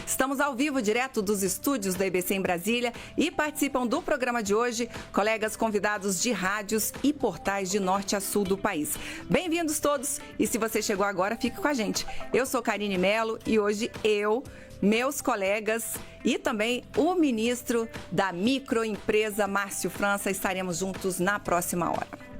Estamos ao vivo, direto dos estúdios da EBC em Brasília e participam do programa de hoje colegas convidados de rádios e portais de norte a sul do país. Bem-vindos todos e se você chegou agora, fique com a gente. Eu sou Karine Mello e hoje meus colegas e também o ministro da microempresa, Márcio França, estaremos juntos na próxima hora.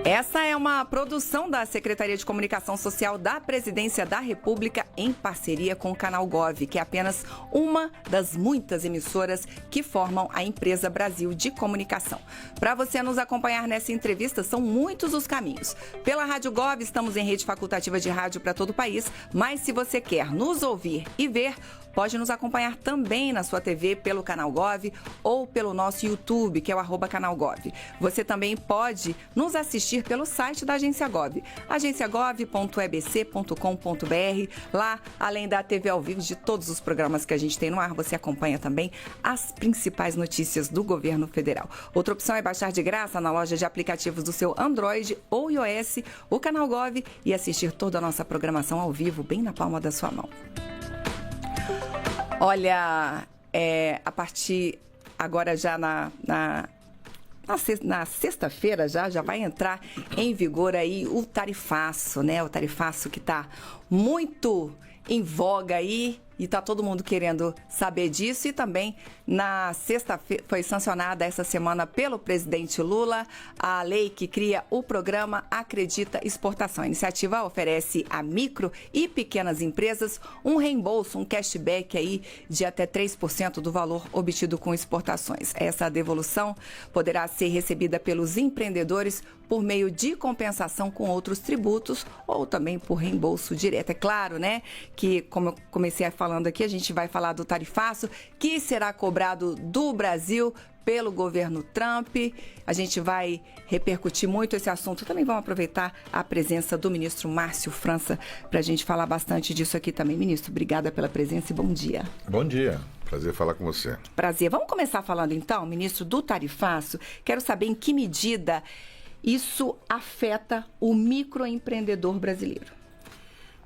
Essa é uma produção da Secretaria de Comunicação Social da Presidência da República em parceria com o Canal Gov, que é apenas uma das muitas emissoras que formam a Empresa Brasil de Comunicação. Para você nos acompanhar nessa entrevista, são muitos os caminhos. Pela Rádio Gov, estamos em rede facultativa de rádio para todo o país, mas se você quer nos ouvir e ver, pode nos acompanhar também na sua TV pelo Canal Gov ou pelo nosso YouTube, que é o @canalgov. Você também pode nos assistir pelo site da Agência Gov, agenciagov.ebc.com.br. Lá, além da TV ao vivo de todos os programas que a gente tem no ar, você acompanha também as principais notícias do governo federal. Outra opção é baixar de graça na loja de aplicativos do seu Android ou iOS o Canal Gov e assistir toda a nossa programação ao vivo bem na palma da sua mão. Olha, a partir agora já na sexta-feira já vai entrar em vigor aí o tarifaço, né? O tarifaço que está muito em voga aí e está todo mundo querendo saber disso. E também na sexta-feira foi sancionada essa semana pelo presidente Lula a lei que cria o programa Acredita Exportação. A iniciativa oferece a micro e pequenas empresas um reembolso, um cashback aí de até 3% do valor obtido com exportações. Essa devolução poderá ser recebida pelos empreendedores por meio de compensação com outros tributos ou também por reembolso direto. É claro, né, que como eu comecei falando aqui, a gente vai falar do tarifaço que será cobrado do Brasil pelo governo Trump. A gente vai repercutir muito esse assunto. Também vamos aproveitar a presença do ministro Márcio França para a gente falar bastante disso aqui também. Ministro, obrigada pela presença e bom dia. Bom dia. Prazer falar com você. Prazer. Vamos começar falando então, ministro, do tarifaço. Quero saber em que medida isso afeta o microempreendedor brasileiro.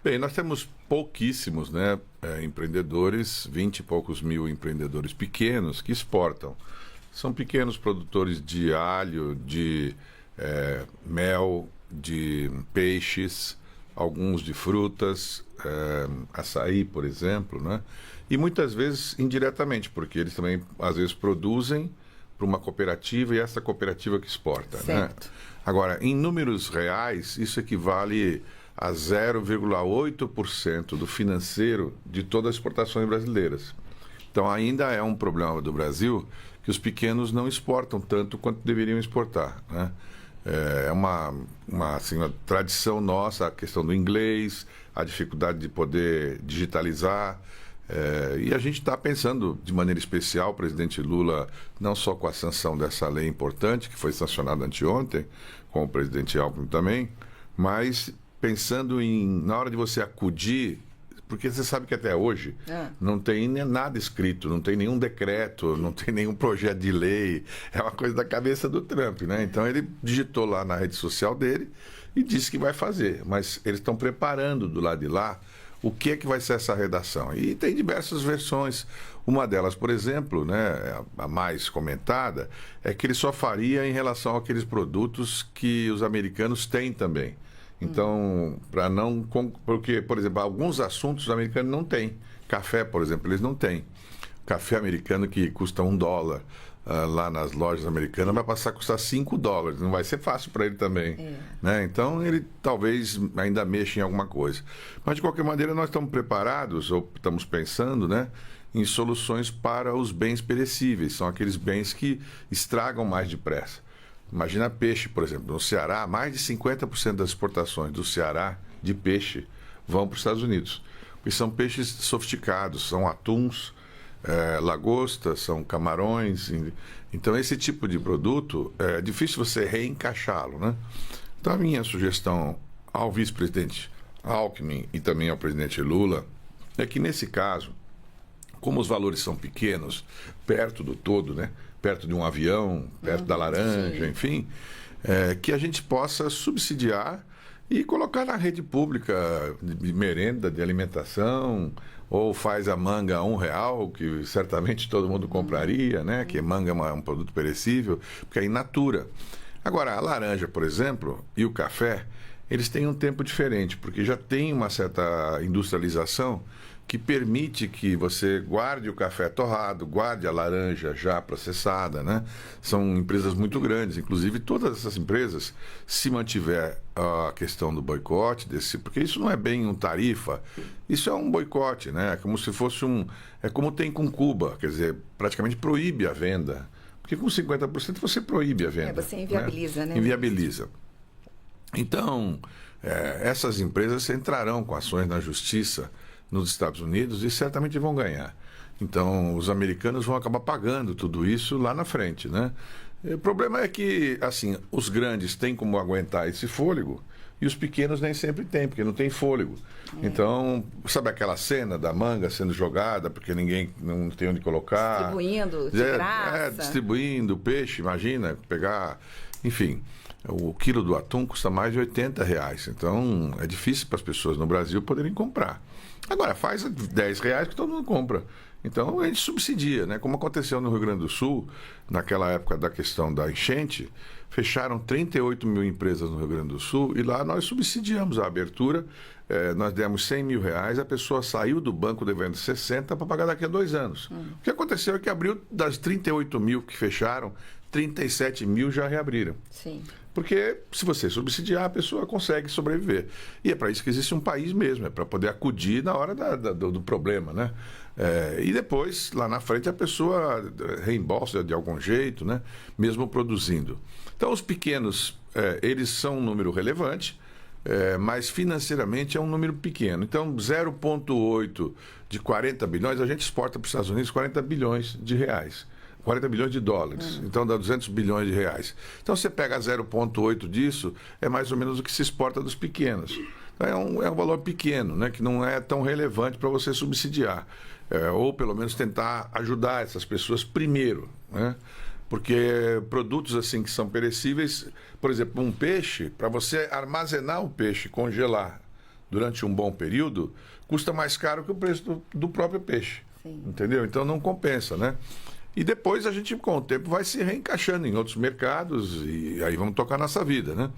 Bem, nós temos pouquíssimos, né, empreendedores, 20 e poucos mil empreendedores pequenos que exportam. São pequenos produtores de alho, de mel, de peixes, alguns de frutas, açaí, por exemplo, né? E muitas vezes indiretamente, porque eles também, às vezes, produzem para uma cooperativa e essa cooperativa que exporta, certo, né? Agora, em números reais, isso equivale a 0,8% do financeiro de todas as exportações brasileiras. Então, ainda é um problema do Brasil que os pequenos não exportam tanto quanto deveriam exportar, né? É uma tradição nossa, a questão do inglês, a dificuldade de poder digitalizar. E a gente está pensando de maneira especial, o presidente Lula, não só com a sanção dessa lei importante, que foi sancionada anteontem, com o presidente Alckmin também, mas pensando na hora de você acudir, porque você sabe que até hoje não tem nada escrito, não tem nenhum decreto, não tem nenhum projeto de lei, é uma coisa da cabeça do Trump, né? Então ele digitou lá na rede social dele e disse que vai fazer, mas eles estão preparando do lado de lá o que é que vai ser essa redação. E tem diversas versões. Uma delas, por exemplo, né, a mais comentada, é que ele só faria em relação àqueles produtos que os americanos têm também. Então, porque, por exemplo, alguns assuntos os americanos não têm. Café, por exemplo, eles não têm. Café americano que custa $1 lá nas lojas americanas vai passar a custar $5. Não vai ser fácil para ele também, né? Então, ele talvez ainda mexa em alguma coisa. Mas, de qualquer maneira, nós estamos preparados, ou estamos pensando, né, em soluções para os bens perecíveis. São aqueles bens que estragam mais depressa. Imagina peixe, por exemplo. No Ceará, mais de 50% das exportações do Ceará de peixe vão para os Estados Unidos. Porque são peixes sofisticados, são atuns, lagostas, são camarões. Então, esse tipo de produto, é difícil você reencaixá-lo, né? Então, a minha sugestão ao vice-presidente Alckmin e também ao presidente Lula é que, nesse caso, como os valores são pequenos, perto do todo, né? Perto de um avião, perto da laranja, enfim, que a gente possa subsidiar e colocar na rede pública de merenda, de alimentação, ou faz a manga a R$ 1, que certamente todo mundo compraria, né? Que manga é um produto perecível, porque é in natura. Agora, a laranja, por exemplo, e o café, eles têm um tempo diferente, porque já tem uma certa industrialização que permite que você guarde o café torrado, guarde a laranja já processada, né? São empresas muito grandes, inclusive todas essas empresas, se mantiver a questão do boicote, porque isso não é bem um tarifa, isso é um boicote, né? É como se fosse é como tem com Cuba, quer dizer, praticamente proíbe a venda, porque com 50% você proíbe a venda. Você inviabiliza, né? Inviabiliza. Então, essas empresas entrarão com ações na justiça nos Estados Unidos e certamente vão ganhar. Então, os americanos vão acabar pagando tudo isso lá na frente, né? O problema é que, assim, os grandes têm como aguentar esse fôlego e os pequenos nem sempre têm, porque não tem fôlego. Então, sabe aquela cena da manga sendo jogada porque ninguém não tem onde colocar? Distribuindo de graça. Distribuindo peixe, imagina, pegar... Enfim, o quilo do atum custa mais de R$ 80. Então, é difícil para as pessoas no Brasil poderem comprar. Agora, faz R$ 10 que todo mundo compra. Então, a gente subsidia, né? Como aconteceu no Rio Grande do Sul, naquela época da questão da enchente, fecharam 38 mil empresas no Rio Grande do Sul e lá nós subsidiamos a abertura, nós demos R$ 100 mil, a pessoa saiu do banco devendo 60 para pagar daqui a 2 anos. O que aconteceu é que abriu das 38 mil que fecharam, 37 mil já reabriram. Sim. Porque se você subsidiar, a pessoa consegue sobreviver. E é para isso que existe um país mesmo, é para poder acudir na hora do problema, né? E depois, lá na frente, a pessoa reembolsa de algum jeito, né? Mesmo produzindo. Então, os pequenos, eles são um número relevante, mas financeiramente é um número pequeno. Então, 0,8 de 40 bilhões, a gente exporta para os Estados Unidos 40 bilhões de reais. 40 bilhões de dólares, então dá 200 bilhões de reais. Então você pega 0,8 disso, é mais ou menos o que se exporta dos pequenos. Então, é um valor pequeno, né, que não é tão relevante para você subsidiar, ou pelo menos tentar ajudar essas pessoas primeiro, né? Porque produtos assim que são perecíveis, por exemplo, um peixe, para você armazenar o peixe, congelar durante um bom período, custa mais caro que o preço do próprio peixe. Sim. Entendeu? Então não compensa, né? E depois a gente, com o tempo, vai se reencaixando em outros mercados e aí vamos tocar nossa vida, né?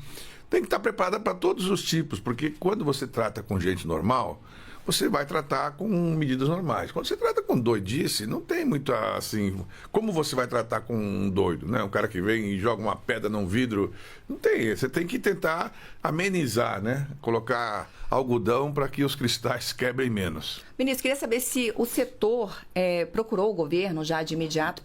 Tem que estar preparada para todos os tipos, porque quando você trata com gente normal, você vai tratar com medidas normais. Quando você trata com doidice, não tem muito assim... Como você vai tratar com um doido, né? Um cara que vem e joga uma pedra num vidro, não tem. Você tem que tentar amenizar, né? Colocar algodão para que os cristais quebrem menos. Ministro, queria saber se o setor procurou o governo já de imediato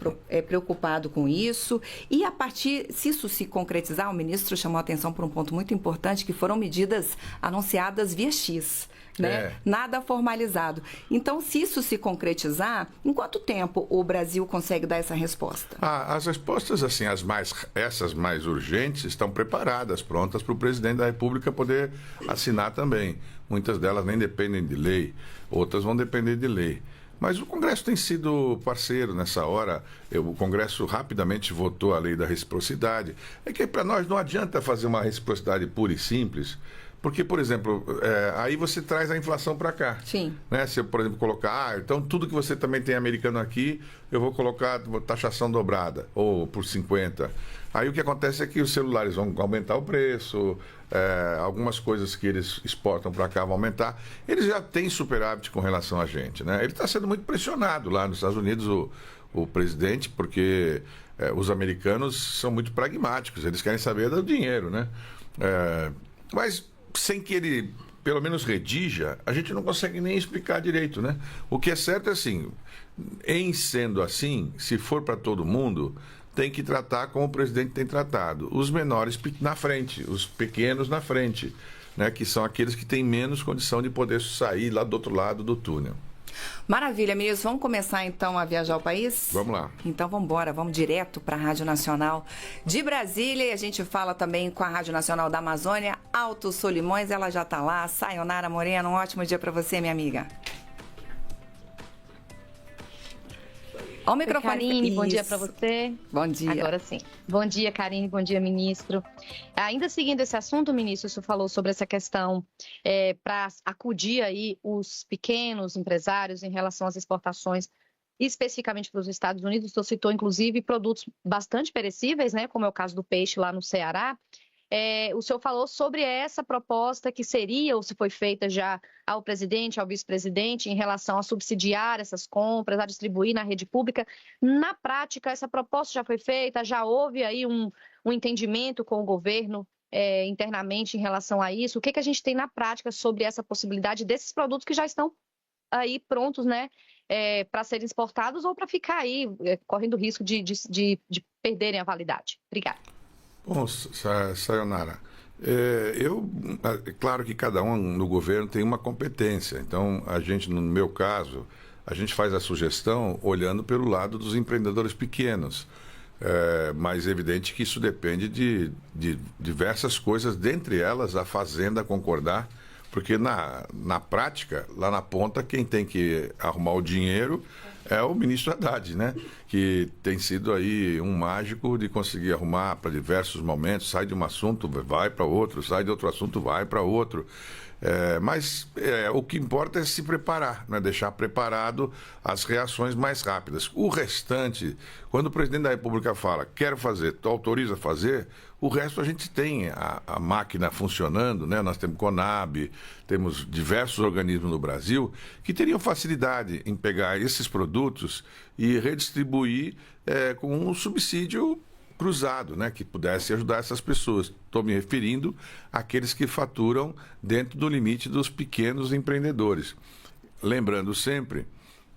preocupado com isso e a partir, se isso se concretizar, o ministro chamou a atenção por um ponto muito importante, que foram medidas anunciadas via X, né? Nada formalizado. Então, se isso se concretizar, em quanto tempo o Brasil consegue dar essa resposta? As respostas, assim, essas mais urgentes, estão preparadas, prontas para o presidente da República poder assinar também. Muitas delas nem dependem de lei, outras vão depender de lei. Mas o Congresso tem sido parceiro nessa hora. O Congresso rapidamente votou a lei da reciprocidade. É que para nós não adianta fazer uma reciprocidade pura e simples, porque, por exemplo, aí você traz a inflação para cá. Sim. Né? Se eu, por exemplo, colocar, então tudo que você também tem americano aqui, eu vou colocar taxação dobrada, ou por 50. Aí o que acontece é que os celulares vão aumentar o preço, algumas coisas que eles exportam para cá vão aumentar. Eles já têm superávit com relação a gente, né? Ele está sendo muito pressionado lá nos Estados Unidos, o presidente, porque os americanos são muito pragmáticos, eles querem saber do dinheiro, né? Mas sem que ele, pelo menos, redija, a gente não consegue nem explicar direito, né? O que é certo é assim, em sendo assim, se for para todo mundo, tem que tratar como o presidente tem tratado. Os menores na frente, os pequenos na frente, né? Que são aqueles que têm menos condição de poder sair lá do outro lado do túnel. Maravilha, ministro. Vamos começar então a viajar o país? Vamos lá. Então vamos embora, vamos direto para a Rádio Nacional de Brasília e a gente fala também com a Rádio Nacional da Amazônia, Alto Solimões, ela já está lá. Sayonara Moreno, um ótimo dia para você, minha amiga. Ao microfone. Karine, bom dia para você. Bom dia. Agora sim. Bom dia, Karine, bom dia, ministro. Ainda seguindo esse assunto, ministro, o senhor falou sobre essa questão para acudir aí os pequenos empresários em relação às exportações, especificamente para os Estados Unidos. O senhor citou, inclusive, produtos bastante perecíveis, né, como é o caso do peixe lá no Ceará. O senhor falou sobre essa proposta que seria, ou se foi feita já ao presidente, ao vice-presidente, em relação a subsidiar essas compras, a distribuir na rede pública. Na prática, essa proposta já foi feita, já houve aí um entendimento com o governo internamente em relação a isso? O que a gente tem na prática sobre essa possibilidade desses produtos que já estão aí prontos, né, para serem exportados ou para ficar aí correndo risco de perderem a validade? Obrigada. Bom, Sayonara, claro que cada um no governo tem uma competência. Então, a gente, no meu caso, a gente faz a sugestão olhando pelo lado dos empreendedores pequenos. Mas é evidente que isso depende de diversas coisas, dentre elas a Fazenda concordar, porque na prática, lá na ponta, quem tem que arrumar o dinheiro é o ministro Haddad, né? Que tem sido aí um mágico de conseguir arrumar para diversos momentos, sai de um assunto, vai para outro, sai de outro assunto, vai para outro. Mas o que importa é se preparar, né? Deixar preparado as reações mais rápidas. O restante, quando o presidente da República fala, quero fazer, autoriza a fazer, o resto a gente tem a máquina funcionando, né? Nós temos Conab, temos diversos organismos no Brasil que teriam facilidade em pegar esses produtos e redistribuir com um subsídio cruzado, né, que pudesse ajudar essas pessoas. Estou me referindo àqueles que faturam dentro do limite dos pequenos empreendedores. Lembrando sempre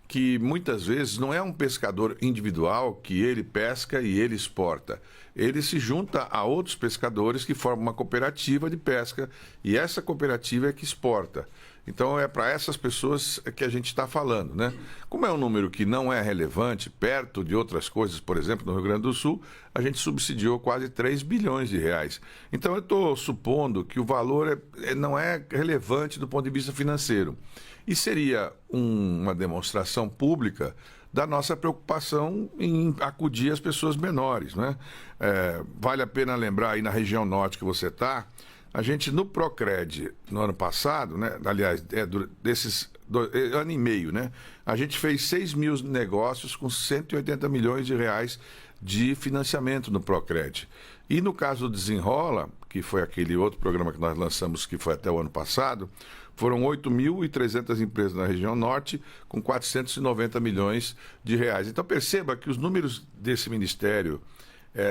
que muitas vezes não é um pescador individual que ele pesca e ele exporta. Ele se junta a outros pescadores que formam uma cooperativa de pesca e essa cooperativa é que exporta. Então é para essas pessoas que a gente está falando, né? Como é um número que não é relevante, perto de outras coisas, por exemplo, no Rio Grande do Sul, a gente subsidiou quase 3 bilhões de reais. Então eu estou supondo que o valor não é relevante do ponto de vista financeiro. E seria uma demonstração pública da nossa preocupação em acudir as pessoas menores, né? Vale a pena lembrar aí na região norte que você está, a gente no Procred, no ano passado, né? Aliás, desses ano e meio, né? A gente fez 6 mil negócios com 180 milhões de reais de financiamento no Procred. E no caso do Desenrola, que foi aquele outro programa que nós lançamos, que foi até o ano passado, foram 8.300 empresas na região norte, com 490 milhões de reais. Então perceba que os números desse ministério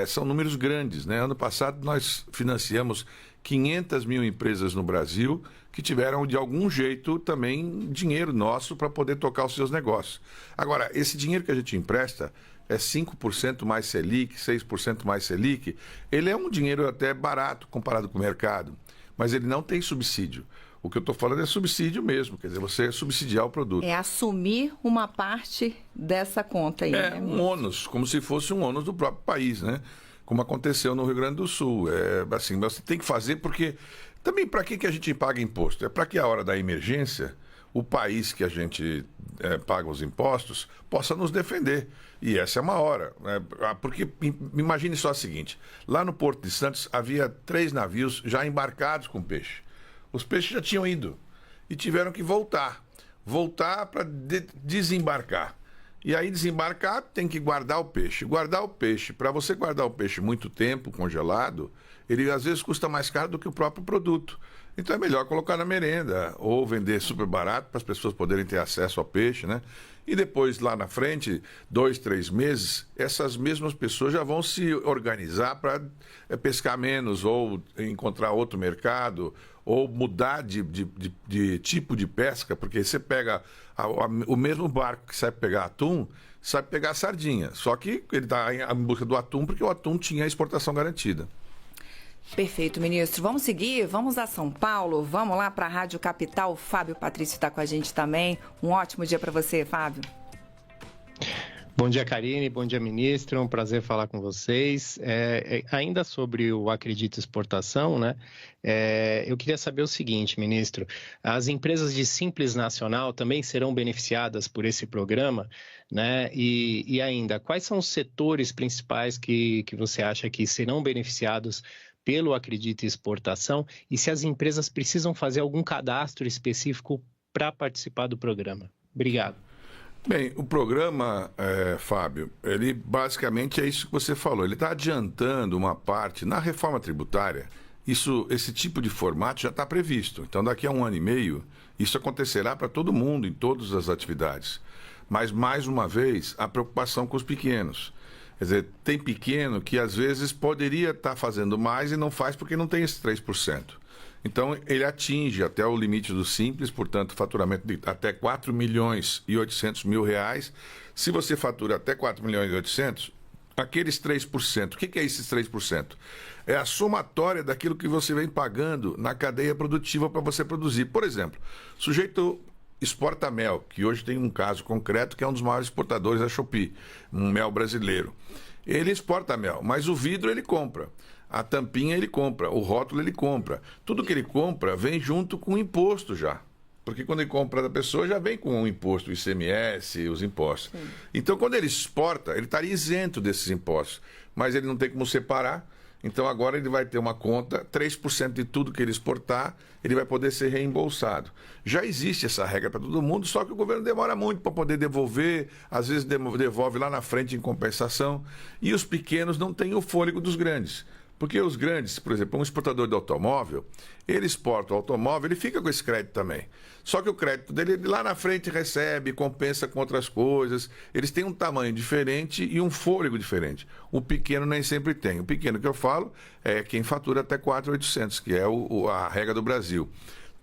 são números grandes, né? Ano passado nós financiamos 500 mil empresas no Brasil que tiveram, de algum jeito, também dinheiro nosso para poder tocar os seus negócios. Agora, esse dinheiro que a gente empresta é 5% mais Selic, 6% mais Selic. Ele é um dinheiro até barato comparado com o mercado, mas ele não tem subsídio. O que eu estou falando é subsídio mesmo, quer dizer, você subsidiar o produto. É assumir uma parte dessa conta aí. É um ônus, como se fosse um ônus do próprio país, né? Como aconteceu no Rio Grande do Sul. Assim, você tem que fazer porque... Também para que a gente paga imposto? É para que a hora da emergência, o país que a gente paga os impostos possa nos defender. E essa é uma hora. Porque imagine só o seguinte, lá no Porto de Santos havia 3 navios já embarcados com peixe. Os peixes já tinham ido e tiveram que voltar para desembarcar. E aí desembarcar tem que guardar o peixe. Guardar o peixe, para você guardar o peixe muito tempo congelado, ele às vezes custa mais caro do que o próprio produto. Então é melhor colocar na merenda ou vender super barato para as pessoas poderem ter acesso ao peixe, né? E depois, lá na frente, 2, 3 meses, essas mesmas pessoas já vão se organizar para pescar menos ou encontrar outro mercado ou mudar de tipo de pesca, porque você pega o mesmo barco que sabe pegar atum, sabe pegar sardinha. Só que ele está em busca do atum porque o atum tinha a exportação garantida. Perfeito, ministro. Vamos seguir, vamos a São Paulo, vamos lá para a Rádio Capital. O Fábio Patrício está com a gente também. Um ótimo dia para você, Fábio. Bom dia, Karine. Bom dia, ministro. É um prazer falar com vocês. Ainda sobre o Acredito Exportação, né? Eu queria saber o seguinte, ministro. As empresas de Simples Nacional também serão beneficiadas por esse programa, né? E ainda, quais são os setores principais que você acha que serão beneficiados pelo Acredito Exportação? E se as empresas precisam fazer algum cadastro específico para participar do programa? Obrigado. Bem, o programa, Fábio, ele basicamente é isso que você falou. Ele está adiantando uma parte na reforma tributária. Esse tipo de formato já está previsto. Então, daqui a 1 ano e meio, isso acontecerá para todo mundo, em todas as atividades. Mas, mais uma vez, a preocupação com os pequenos. Quer dizer, tem pequeno que às vezes poderia estar fazendo mais e não faz porque não tem esse 3%. Então, ele atinge até o limite do Simples, portanto, faturamento de até 4 milhões e 800 mil reais. Se você fatura até 4 milhões e 800, aqueles 3%, o que é esses 3%? É a somatória daquilo que você vem pagando na cadeia produtiva para você produzir. Por exemplo, sujeito exporta mel, que hoje tem um caso concreto que é um dos maiores exportadores da Shopee, um mel brasileiro. Ele exporta mel, mas o vidro ele compra. A tampinha ele compra, o rótulo ele compra. Tudo que ele compra vem junto com o imposto já. Porque quando ele compra da pessoa, já vem com o imposto, o ICMS, os impostos. Sim. Então, quando ele exporta, ele estaria isento desses impostos. Mas ele não tem como separar. Então, agora ele vai ter uma conta, 3% de tudo que ele exportar, ele vai poder ser reembolsado. Já existe essa regra para todo mundo, só que o governo demora muito para poder devolver, às vezes devolve lá na frente em compensação. E os pequenos não têm o fôlego dos grandes. Porque os grandes, por exemplo, um exportador de automóvel, ele exporta o automóvel, ele fica com esse crédito também. Só que o crédito dele, ele lá na frente recebe, compensa com outras coisas. Eles têm um tamanho diferente e um fôlego diferente. O pequeno nem sempre tem. O pequeno que eu falo é quem fatura até 4.800, que é a regra do Brasil.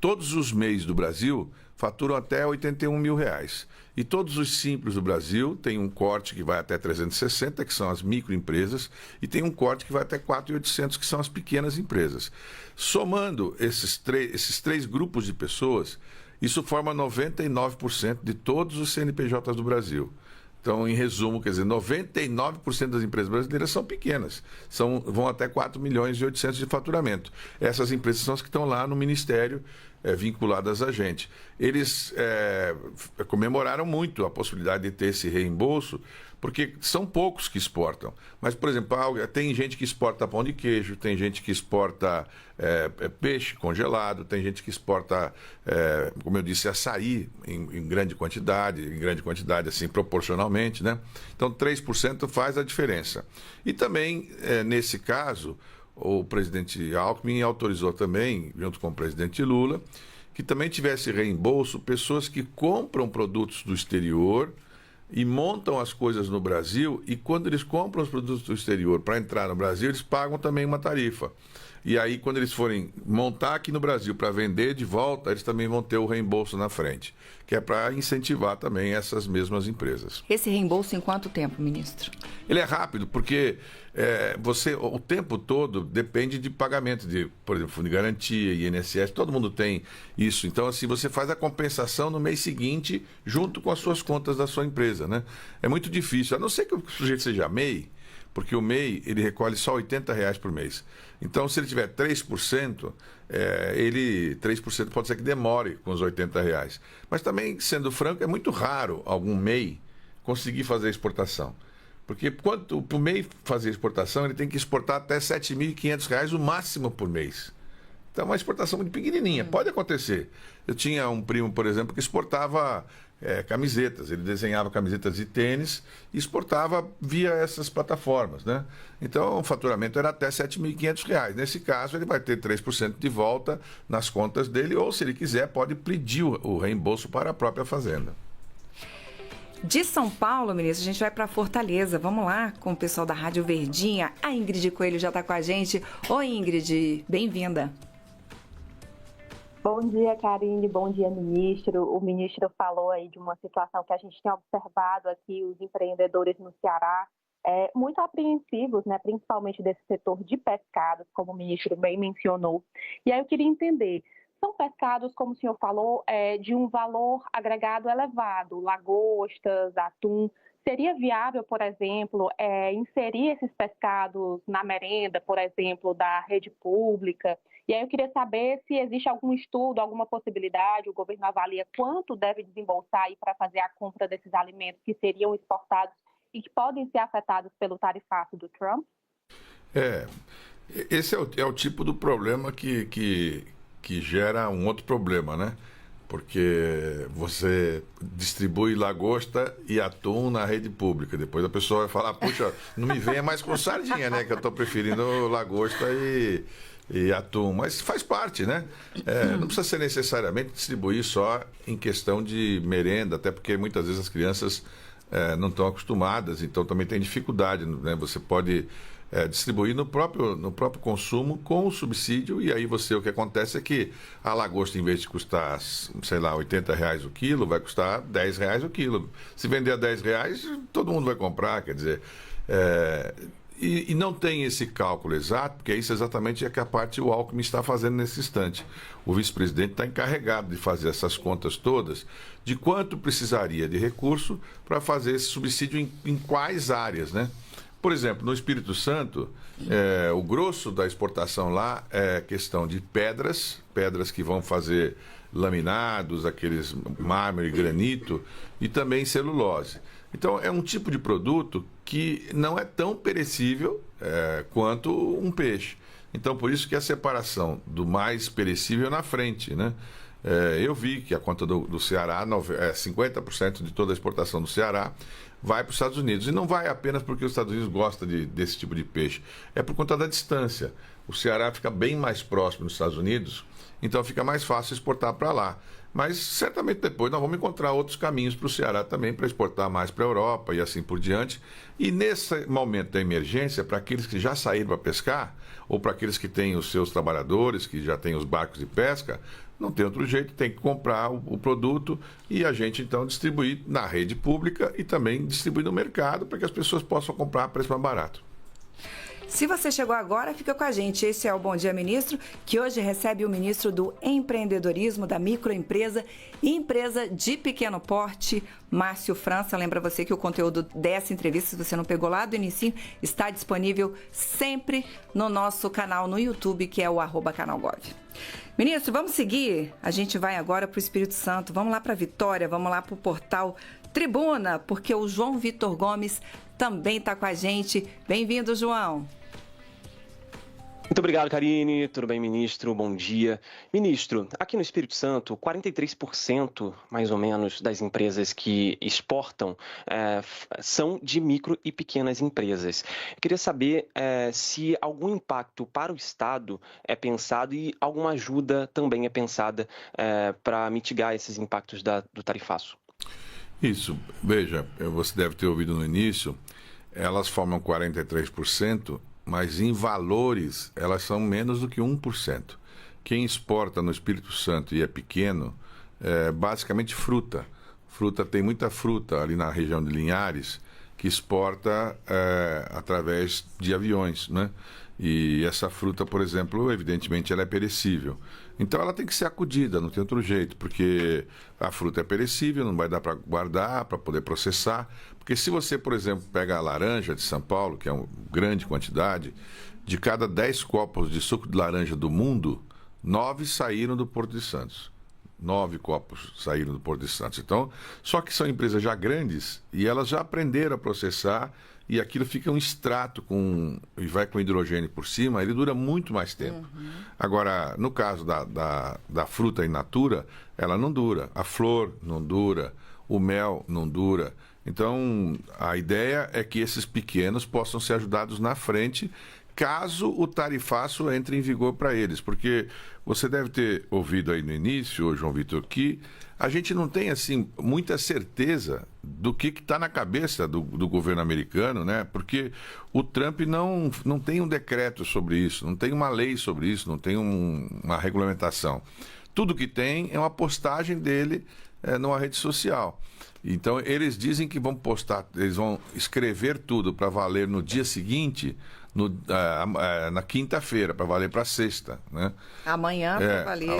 Todos os MEIs do Brasil faturam até 81 mil reais. E todos os simples do Brasil têm um corte que vai até 360, que são as microempresas, e tem um corte que vai até 4.800, que são as pequenas empresas. Somando esses três grupos de pessoas, isso forma 99% de todos os CNPJs do Brasil. Então, em resumo, quer dizer, 99% das empresas brasileiras são pequenas, vão até 4 milhões e 800 de faturamento. Essas empresas são as que estão lá no Ministério, vinculadas a gente. Eles comemoraram muito a possibilidade de ter esse reembolso, porque são poucos que exportam. Mas, por exemplo, tem gente que exporta pão de queijo, tem gente que exporta peixe congelado, tem gente que exporta, como eu disse, açaí em grande quantidade, assim, proporcionalmente, né? Então, 3% faz a diferença. E também, nesse caso, o presidente Alckmin autorizou também, junto com o presidente Lula, que também tivesse reembolso pessoas que compram produtos do exterior e montam as coisas no Brasil, e quando eles compram os produtos do exterior para entrar no Brasil, eles pagam também uma tarifa. E aí, quando eles forem montar aqui no Brasil para vender de volta, eles também vão ter o reembolso na frente, que é para incentivar também essas mesmas empresas. Esse reembolso em quanto tempo, ministro? Ele é rápido, porque você o tempo todo depende de pagamento de, por exemplo, fundo de garantia, INSS, todo mundo tem isso. Então, assim, você faz a compensação no mês seguinte, junto com as suas contas da sua empresa, né? É muito difícil, a não ser que o sujeito seja MEI, porque o MEI, ele recolhe só R$80 por mês. Então, se ele tiver 3%, 3% pode ser que demore com os R$80. Mas também, sendo franco, é muito raro algum MEI conseguir fazer exportação. Porque para o MEI fazer exportação, ele tem que exportar até R$7.500 o máximo por mês. Então, é uma exportação muito pequenininha. Pode acontecer. Eu tinha um primo, por exemplo, que exportava camisetas. Ele desenhava camisetas de tênis e exportava via essas plataformas, né? Então, o faturamento era até R$7.500. Nesse caso, ele vai ter 3% de volta nas contas dele, ou, se ele quiser, pode pedir o reembolso para a própria fazenda. De São Paulo, ministro, a gente vai para Fortaleza. Vamos lá com o pessoal da Rádio Verdinha. A Ingrid Coelho já está com a gente. Oi, Ingrid, bem-vinda. Bom dia, Karine. Bom dia, ministro. O ministro falou aí de uma situação que a gente tem observado aqui, os empreendedores no Ceará, muito apreensivos, né, principalmente desse setor de pescados, como o ministro bem mencionou. E aí eu queria entender, são pescados, como o senhor falou, de um valor agregado elevado, lagostas, atum. seria viável, por exemplo, inserir esses pescados na merenda, por exemplo, da rede pública? E aí eu queria saber se existe algum estudo, alguma possibilidade, o governo avalia quanto deve desembolsar aí para fazer a compra desses alimentos que seriam exportados e que podem ser afetados pelo tarifaço do Trump? Esse é o tipo do problema que gera um outro problema, né? Porque você distribui lagosta e atum na rede pública. Depois a pessoa vai falar, puxa, não me venha mais com sardinha, né? Que eu estou preferindo lagosta e atum. Mas faz parte, né? Não precisa ser necessariamente distribuir só em questão de merenda, até porque muitas vezes as crianças não estão acostumadas, então também tem dificuldade, né? Você pode distribuir no próprio consumo com o subsídio, e aí o que acontece é que a lagosta, em vez de custar, sei lá, R$80 o quilo, vai custar R$10 o quilo. Se vender a R$10, todo mundo vai comprar, quer dizer... E não tem esse cálculo exato, porque isso exatamente é que a parte o Alckmin está fazendo nesse instante. O vice-presidente está encarregado de fazer essas contas todas de quanto precisaria de recurso para fazer esse subsídio em quais áreas, né? Por exemplo, no Espírito Santo, o grosso da exportação lá é questão de pedras que vão fazer laminados, aqueles mármore e granito, e também celulose. Então, é um tipo de produto que não é tão perecível quanto um peixe. Então, por isso que a separação do mais perecível é na frente, né? Eu vi que a conta do Ceará, 50% de toda a exportação do Ceará vai para os Estados Unidos. E não vai apenas porque os Estados Unidos gostam desse tipo de peixe. É por conta da distância. O Ceará fica bem mais próximo dos Estados Unidos, então fica mais fácil exportar para lá. Mas certamente depois nós vamos encontrar outros caminhos para o Ceará também, para exportar mais para a Europa e assim por diante. E nesse momento da emergência, para aqueles que já saíram para pescar, ou para aqueles que têm os seus trabalhadores, que já têm os barcos de pesca, não tem outro jeito, tem que comprar o produto e a gente então distribuir na rede pública e também distribuir no mercado para que as pessoas possam comprar a preço mais barato. Se você chegou agora, fica com a gente. Esse é o Bom Dia Ministro, que hoje recebe o ministro do Empreendedorismo, da Microempresa e Empresa de Pequeno Porte, Márcio França. Lembra você que o conteúdo dessa entrevista, se você não pegou lá do início, está disponível sempre no nosso canal no YouTube, que é o @canalgov. Ministro, vamos seguir? A gente vai agora para o Espírito Santo. Vamos lá para Vitória, vamos lá para o portal Tribuna, porque o João Vitor Gomes também está com a gente. Bem-vindo, João. Muito obrigado, Karine. Tudo bem, ministro? Bom dia. Ministro, aqui no Espírito Santo, 43% mais ou menos das empresas que exportam são de micro e pequenas empresas. Eu queria saber se algum impacto para o Estado é pensado e alguma ajuda também é pensada para mitigar esses impactos do tarifaço. Isso. Veja, você deve ter ouvido no início, elas formam 43%, mas em valores elas são menos do que 1%. Quem exporta no Espírito Santo e é pequeno, basicamente fruta. Tem muita fruta ali na região de Linhares que exporta através de aviões, né? E essa fruta, por exemplo, evidentemente ela é perecível. Então ela tem que ser acudida, não tem outro jeito, porque a fruta é perecível, não vai dar para guardar, para poder processar. Porque se você, por exemplo, pega a laranja de São Paulo, que é uma grande quantidade, de cada 10 copos de suco de laranja do mundo, 9 saíram do Porto de Santos. 9 copos saíram do Porto de Santos. Então, só que são empresas já grandes e elas já aprenderam a processar e aquilo fica um extrato e vai com hidrogênio por cima, ele dura muito mais tempo. Agora, no caso da fruta in natura, ela não dura. A flor não dura, o mel não dura. Então, a ideia é que esses pequenos possam ser ajudados na frente, caso o tarifaço entre em vigor para eles. Porque você deve ter ouvido aí no início, João Vitor, que a gente não tem assim muita certeza do que está na cabeça do governo americano, né? Porque o Trump não tem um decreto sobre isso, não tem uma lei sobre isso, não tem uma regulamentação. Tudo que tem é uma postagem dele numa rede social. Então, eles dizem que vão postar, eles vão escrever tudo para valer no dia seguinte, na quinta-feira, para valer para sexta, né? Amanhã para valer.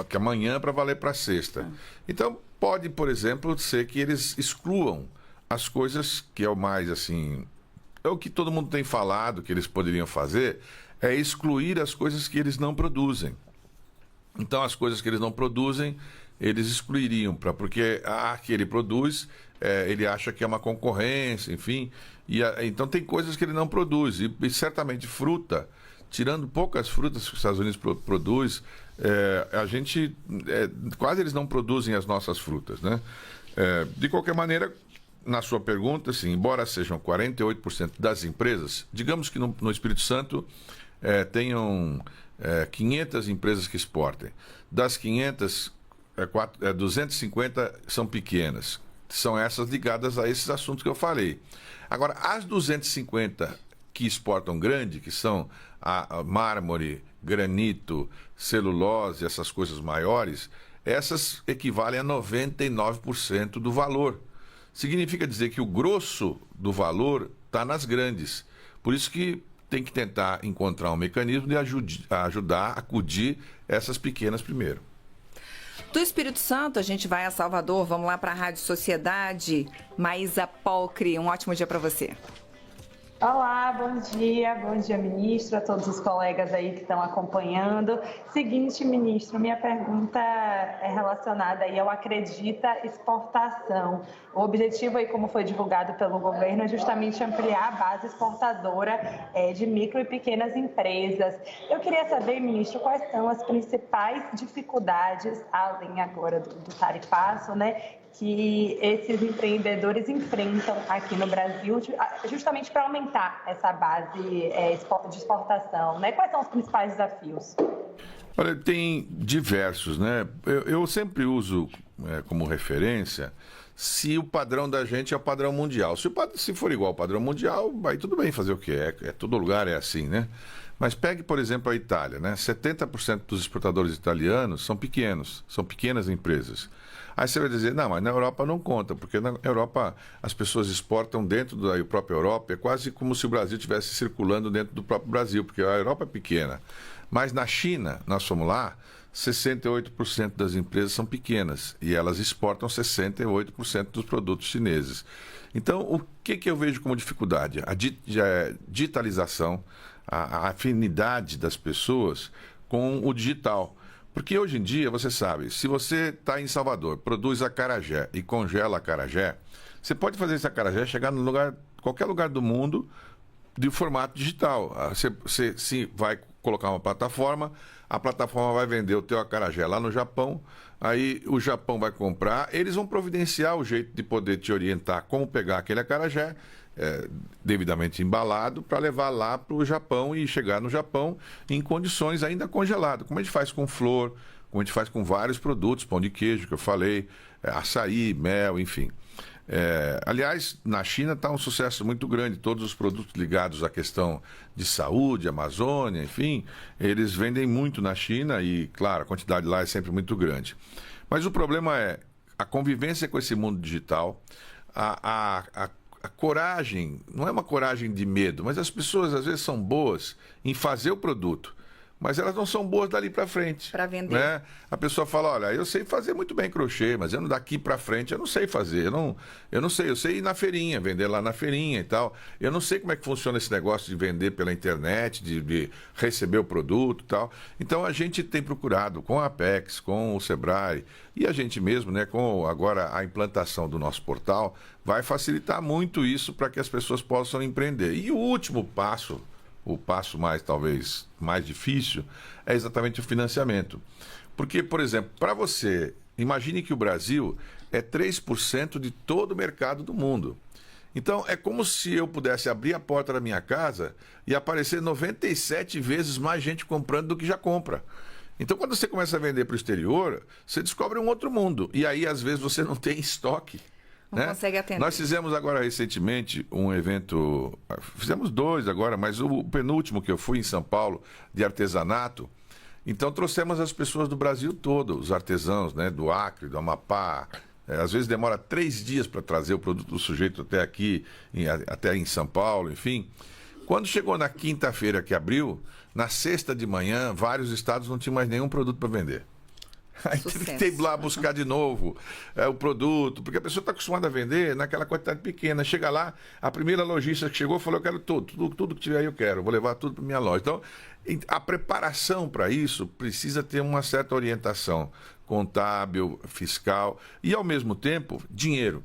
Que amanhã para valer para sexta. Então, pode, por exemplo, ser que eles excluam as coisas que é o mais, assim, é o que todo mundo tem falado que eles poderiam fazer, é excluir as coisas que eles não produzem. Então, as coisas que eles não produzem, eles excluiriam, porque a que ele produz, ele acha que é uma concorrência, enfim. Então, tem coisas que ele não produz. E certamente fruta, tirando poucas frutas que os Estados Unidos produz, quase eles não produzem as nossas frutas, né? De qualquer maneira, na sua pergunta, assim, embora sejam 48% das empresas, digamos que no Espírito Santo tenham 500 empresas que exportem. Das 500, 250 são pequenas. São essas ligadas a esses assuntos que eu falei. Agora, as 250 que exportam grande, que são a mármore, granito, celulose, essas coisas maiores, essas equivalem a 99% do valor. Significa dizer que o grosso do valor está nas grandes. Por isso que tem que tentar encontrar um mecanismo de ajudar a acudir essas pequenas primeiro. Do Espírito Santo, a gente vai a Salvador. Vamos lá para a Rádio Sociedade. Maísa Polcri, um ótimo dia para você. Olá, bom dia, ministro, a todos os colegas aí que estão acompanhando. Seguinte, ministro, minha pergunta é relacionada aí ao Acredita Exportação. O objetivo aí, como foi divulgado pelo governo, é justamente ampliar a base exportadora de micro e pequenas empresas. Eu queria saber, ministro, quais são as principais dificuldades, além agora do tarifaço, né, que esses empreendedores enfrentam aqui no Brasil, justamente para aumentar essa base de exportação, né? Quais são os principais desafios? Olha, tem diversos, né? Eu sempre uso como referência se o padrão da gente é o padrão mundial. Se for igual ao padrão mundial, vai tudo bem fazer o quê? Todo lugar é assim, né? Mas pegue, por exemplo, a Itália, né? 70% dos exportadores italianos são pequenos, são pequenas empresas. Aí você vai dizer, não, mas na Europa não conta, porque na Europa as pessoas exportam dentro da própria Europa, é quase como se o Brasil estivesse circulando dentro do próprio Brasil, porque a Europa é pequena. Mas na China, nós fomos lá, 68% das empresas são pequenas e elas exportam 68% dos produtos chineses. Então, o que eu vejo como dificuldade? A digitalização, a afinidade das pessoas com o digital. Porque hoje em dia, você sabe, se você está em Salvador, produz acarajé e congela acarajé, você pode fazer esse acarajé chegar no qualquer lugar do mundo de formato digital. Você vai colocar uma plataforma, a plataforma vai vender o teu acarajé lá no Japão, aí o Japão vai comprar, eles vão providenciar o jeito de poder te orientar como pegar aquele acarajé, devidamente embalado, para levar lá para o Japão e chegar no Japão em condições ainda congeladas, como a gente faz com flor, como a gente faz com vários produtos, pão de queijo que eu falei, açaí, mel, enfim. Aliás, na China está um sucesso muito grande, todos os produtos ligados à questão de saúde, Amazônia, enfim, eles vendem muito na China e, claro, a quantidade lá é sempre muito grande. Mas o problema é a convivência com esse mundo digital, a coragem, não é uma coragem de medo, mas as pessoas às vezes são boas em fazer o produto, mas elas não são boas dali para frente. Para vender. Né? A pessoa fala, olha, eu sei fazer muito bem crochê, mas eu daqui para frente eu não sei fazer, eu sei ir na feirinha, vender lá na feirinha e tal. Eu não sei como é que funciona esse negócio de vender pela internet, de receber o produto e tal. Então a gente tem procurado com a Apex, com o Sebrae e a gente mesmo, né, com agora a implantação do nosso portal, vai facilitar muito isso para que as pessoas possam empreender. E o último passo, o passo talvez mais difícil, é exatamente o financiamento. Porque, por exemplo, para você, imagine que o Brasil é 3% de todo o mercado do mundo. Então, é como se eu pudesse abrir a porta da minha casa e aparecer 97 vezes mais gente comprando do que já compra. Então, quando você começa a vender para o exterior, você descobre um outro mundo. E aí, às vezes, você não tem estoque. Não consegue atender. Nós fizemos agora recentemente um evento, fizemos 2 agora, mas o penúltimo que eu fui em São Paulo, de artesanato. Então trouxemos as pessoas do Brasil todo, os artesãos, né, do Acre, do Amapá. Às vezes demora 3 dias para trazer o produto do sujeito até aqui, até em São Paulo, enfim. Quando chegou na quinta-feira que abriu, na sexta de manhã, vários estados não tinham mais nenhum produto para vender. Aí tem que ir lá buscar de novo o produto, porque a pessoa está acostumada a vender naquela quantidade pequena. Chega lá, a primeira lojista que chegou falou: eu quero tudo que tiver aí eu quero, vou levar tudo para minha loja. Então, a preparação para isso precisa ter uma certa orientação contábil, fiscal e, ao mesmo tempo, dinheiro.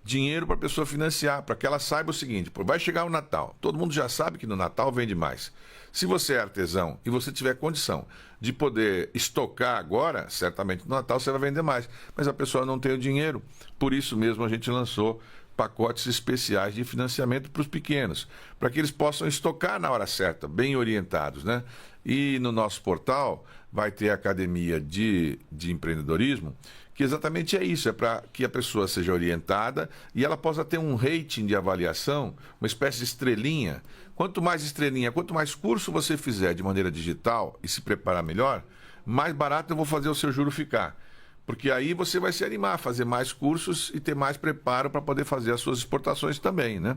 Dinheiro para a pessoa financiar, para que ela saiba o seguinte: vai chegar o Natal, todo mundo já sabe que no Natal vende mais. Se você é artesão e você tiver condição de poder estocar agora, certamente no Natal você vai vender mais. Mas a pessoa não tem o dinheiro. Por isso mesmo a gente lançou pacotes especiais de financiamento para os pequenos, para que eles possam estocar na hora certa, bem orientados, né? E no nosso portal vai ter a Academia de Empreendedorismo, que exatamente é isso, é para que a pessoa seja orientada e ela possa ter um rating de avaliação, uma espécie de estrelinha. Quanto mais estrelinha, quanto mais curso você fizer de maneira digital e se preparar melhor, mais barato eu vou fazer o seu juro ficar. Porque aí você vai se animar a fazer mais cursos e ter mais preparo para poder fazer as suas exportações também, né?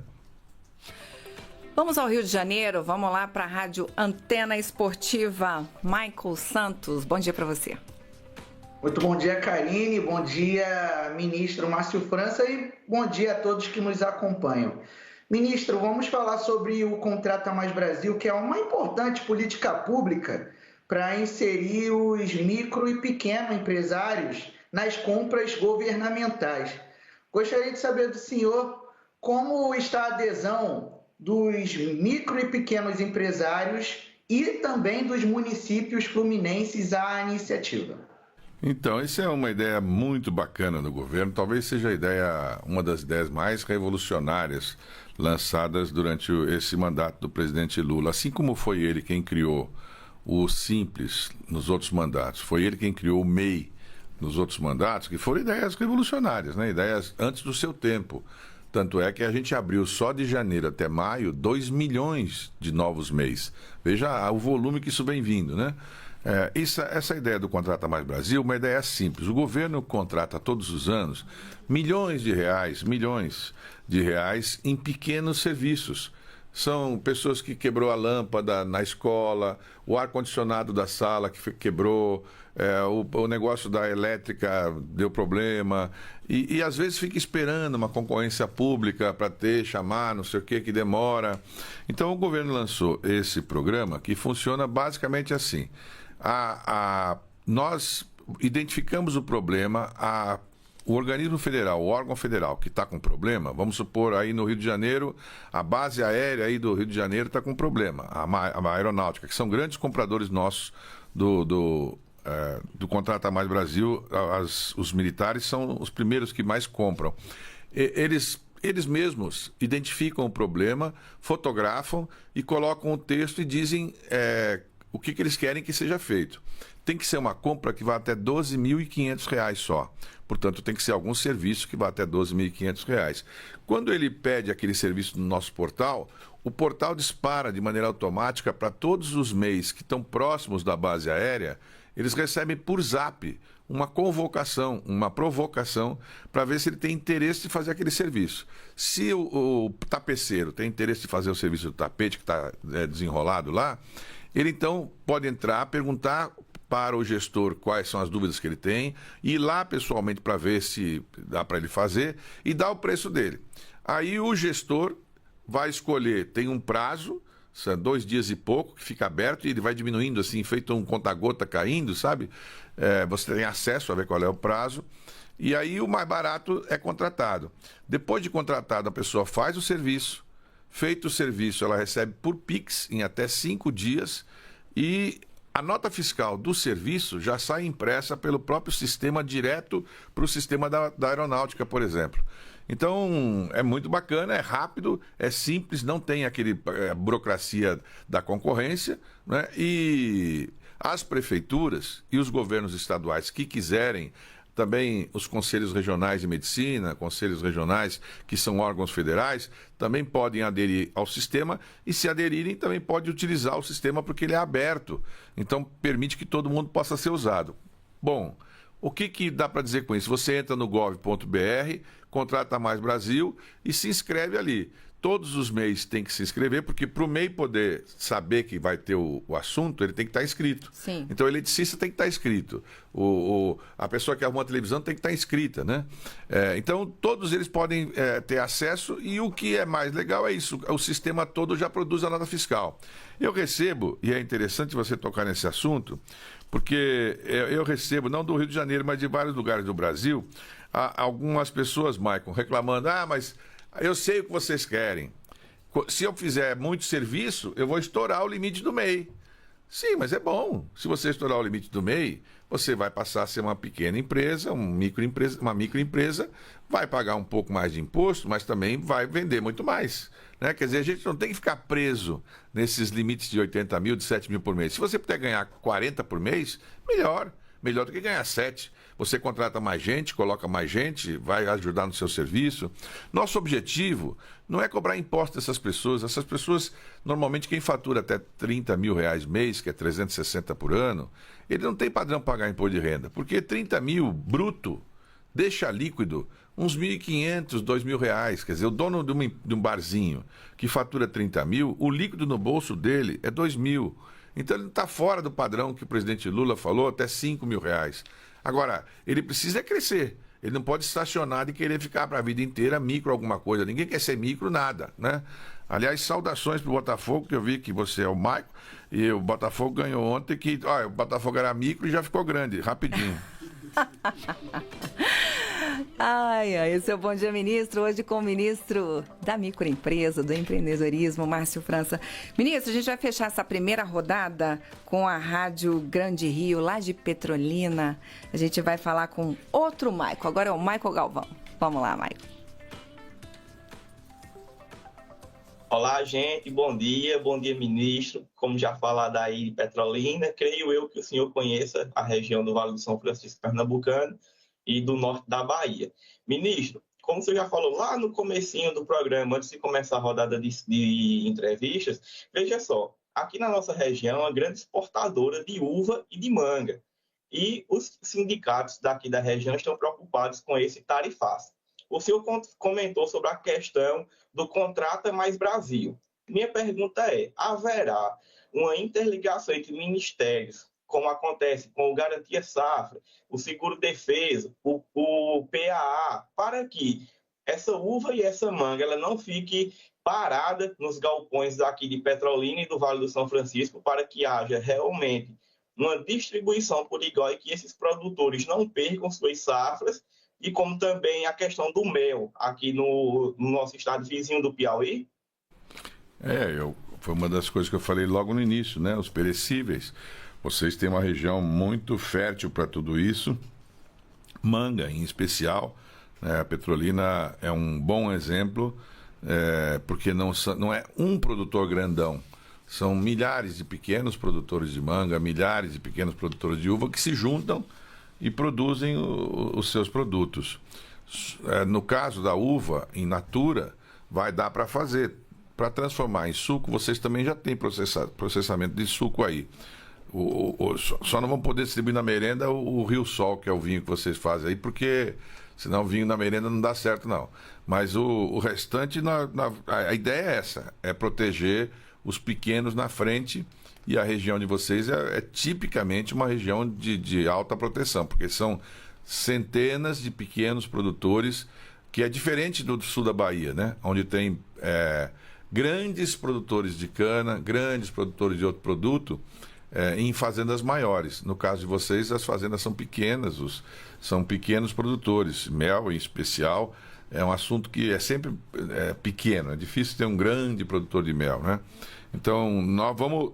Vamos ao Rio de Janeiro, vamos lá para a Rádio Antena Esportiva. Michael Santos, bom dia para você. Muito bom dia, Karine, bom dia, ministro Márcio França, e bom dia a todos que nos acompanham. Ministro, vamos falar sobre o Contrata Mais Brasil, que é uma importante política pública para inserir os micro e pequeno empresários nas compras governamentais. Gostaria de saber do senhor como está a adesão dos micro e pequenos empresários e também dos municípios fluminenses à iniciativa. Então, isso é uma ideia muito bacana do governo, talvez seja uma das ideias mais revolucionárias lançadas durante esse mandato do presidente Lula. Assim como foi ele quem criou o Simples nos outros mandatos, foi ele quem criou o MEI nos outros mandatos, que foram ideias revolucionárias, né? Ideias antes do seu tempo. Tanto é que a gente abriu só de janeiro até maio 2 milhões de novos MEIs. Veja o volume que isso vem vindo, né? Essa ideia do Contrata Mais Brasil, uma ideia simples. O governo contrata todos os anos milhões de reais em pequenos serviços. São pessoas que quebrou a lâmpada na escola, o ar-condicionado da sala que quebrou, o negócio da elétrica deu problema, e às vezes fica esperando uma concorrência pública para chamar, não sei o que demora. Então o governo lançou esse programa que funciona basicamente assim. Nós identificamos o problema, o organismo federal, o órgão federal que está com problema, vamos supor aí no Rio de Janeiro, a base aérea aí do Rio de Janeiro está com problema, a aeronáutica, que são grandes compradores nossos do Contrata Mais Brasil, os militares são os primeiros que mais compram. Eles mesmos identificam o problema, fotografam e colocam o texto e dizem o que eles querem que seja feito. Tem que ser uma compra que vá até R$ 12.500 só. Portanto, tem que ser algum serviço que vá até R$ 12.500. Quando ele pede aquele serviço no nosso portal, o portal dispara de maneira automática para todos os MEIs que estão próximos da base aérea, eles recebem por zap uma convocação, uma provocação, para ver se ele tem interesse de fazer aquele serviço. Se o tapeceiro tem interesse de fazer o serviço do tapete que está desenrolado lá, ele então pode entrar, perguntar para o gestor quais são as dúvidas que ele tem, ir lá pessoalmente para ver se dá para ele fazer e dar o preço dele. Aí o gestor vai escolher, tem um prazo, são 2 dias e pouco, que fica aberto e ele vai diminuindo assim, feito um conta-gota caindo, sabe? Você tem acesso a ver qual é o prazo. E aí o mais barato é contratado. Depois de contratado, a pessoa faz o serviço. Feito o serviço, ela recebe por Pix em até 5 dias e a nota fiscal do serviço já sai impressa pelo próprio sistema direto para o sistema da aeronáutica, por exemplo. Então, é muito bacana, é rápido, é simples, não tem aquele burocracia da concorrência, né? E as prefeituras e os governos estaduais que quiserem, também os conselhos regionais de medicina, conselhos regionais que são órgãos federais, também podem aderir ao sistema e, se aderirem, também pode utilizar o sistema porque ele é aberto. Então, permite que todo mundo possa ser usado. Bom, o que dá para dizer com isso? Você entra no gov.br, Contrata Mais Brasil e se inscreve ali. todos os MEIs têm que se inscrever, porque para o MEI poder saber que vai ter o assunto, ele tem que estar inscrito. Sim. Então, o eletricista tem que estar inscrito. A pessoa que arruma a televisão tem que estar inscrita, né? Então, todos eles podem ter acesso, e o que é mais legal é isso, o sistema todo já produz a nota fiscal. Eu recebo, e é interessante você tocar nesse assunto, porque eu recebo, não do Rio de Janeiro, mas de vários lugares do Brasil, algumas pessoas, Maicon, reclamando, mas eu sei o que vocês querem. Se eu fizer muito serviço, eu vou estourar o limite do MEI. Sim, mas é bom. Se você estourar o limite do MEI, você vai passar a ser uma pequena empresa, uma microempresa, vai pagar um pouco mais de imposto, mas também vai vender muito mais. Né? Quer dizer, a gente não tem que ficar preso nesses limites de 80 mil, de 7 mil por mês. Se você puder ganhar 40 por mês, melhor. Melhor do que ganhar 7. Você contrata mais gente, coloca mais gente, vai ajudar no seu serviço. Nosso objetivo não é cobrar imposto dessas pessoas. Essas pessoas, normalmente, quem fatura até 30 mil reais mês, que é 360 por ano, ele não tem padrão para pagar imposto de renda. Porque 30 mil bruto deixa líquido uns 1.500, 2.000 reais. Quer dizer, o dono de um barzinho que fatura 30 mil, o líquido no bolso dele é 2.000. Então, ele está fora do padrão que o presidente Lula falou, até 5 mil reais. Agora, ele precisa crescer. Ele não pode estacionar e querer ficar para a vida inteira micro alguma coisa. Ninguém quer ser micro nada, né? Aliás, saudações para o Botafogo, que eu vi que você é o Maicon, e o Botafogo ganhou ontem, que o Botafogo era micro e já ficou grande, rapidinho. Esse é o Bom Dia Ministro, hoje com o ministro da microempresa, do empreendedorismo, Márcio França. Ministro, a gente vai fechar essa primeira rodada com a Rádio Grande Rio, lá de Petrolina. A gente vai falar com outro Maicon, agora é o Maicon Galvão. Vamos lá, Maicon. Olá, gente, bom dia, ministro. Como já falado aí de Petrolina, creio eu que o senhor conheça a região do Vale do São Francisco Pernambucano e do norte da Bahia. Ministro, como você já falou lá no comecinho do programa, antes de começar a rodada de entrevistas, veja só, aqui na nossa região é uma grande exportadora de uva e de manga. E os sindicatos daqui da região estão preocupados com esse tarifaço. O senhor comentou sobre a questão do Contrata Mais Brasil. Minha pergunta é, haverá uma interligação entre ministérios, como acontece com o Garantia Safra, o Seguro Defesa, o PAA, para que essa uva e essa manga ela não fique parada nos galpões daqui de Petrolina e do Vale do São Francisco, para que haja realmente uma distribuição por igual e que esses produtores não percam suas safras, e como também a questão do mel aqui no nosso estado vizinho do Piauí? Foi uma das coisas que eu falei logo no início, né? Os perecíveis. Vocês têm uma região muito fértil para tudo isso, manga em especial, né? A Petrolina é um bom exemplo, porque não é um produtor grandão, são milhares de pequenos produtores de manga, milhares de pequenos produtores de uva que se juntam e produzem os seus produtos. No caso da uva, em natura, vai dar para fazer. Para transformar em suco, vocês também já têm processamento de suco aí. Só não vão poder distribuir na merenda o Rio Sol, que é o vinho que vocês fazem aí, porque senão o vinho na merenda não dá certo, não. Mas o restante, a ideia é essa, é proteger os pequenos na frente, e a região de vocês é tipicamente uma região de alta proteção, porque são centenas de pequenos produtores, que é diferente do sul da Bahia, né? Onde tem grandes produtores de cana, grandes produtores de outro produto, em fazendas maiores. No caso de vocês, as fazendas são pequenas, são pequenos produtores. Mel, em especial, é um assunto que é sempre pequeno. É difícil ter um grande produtor de mel, né? Então, nós vamos...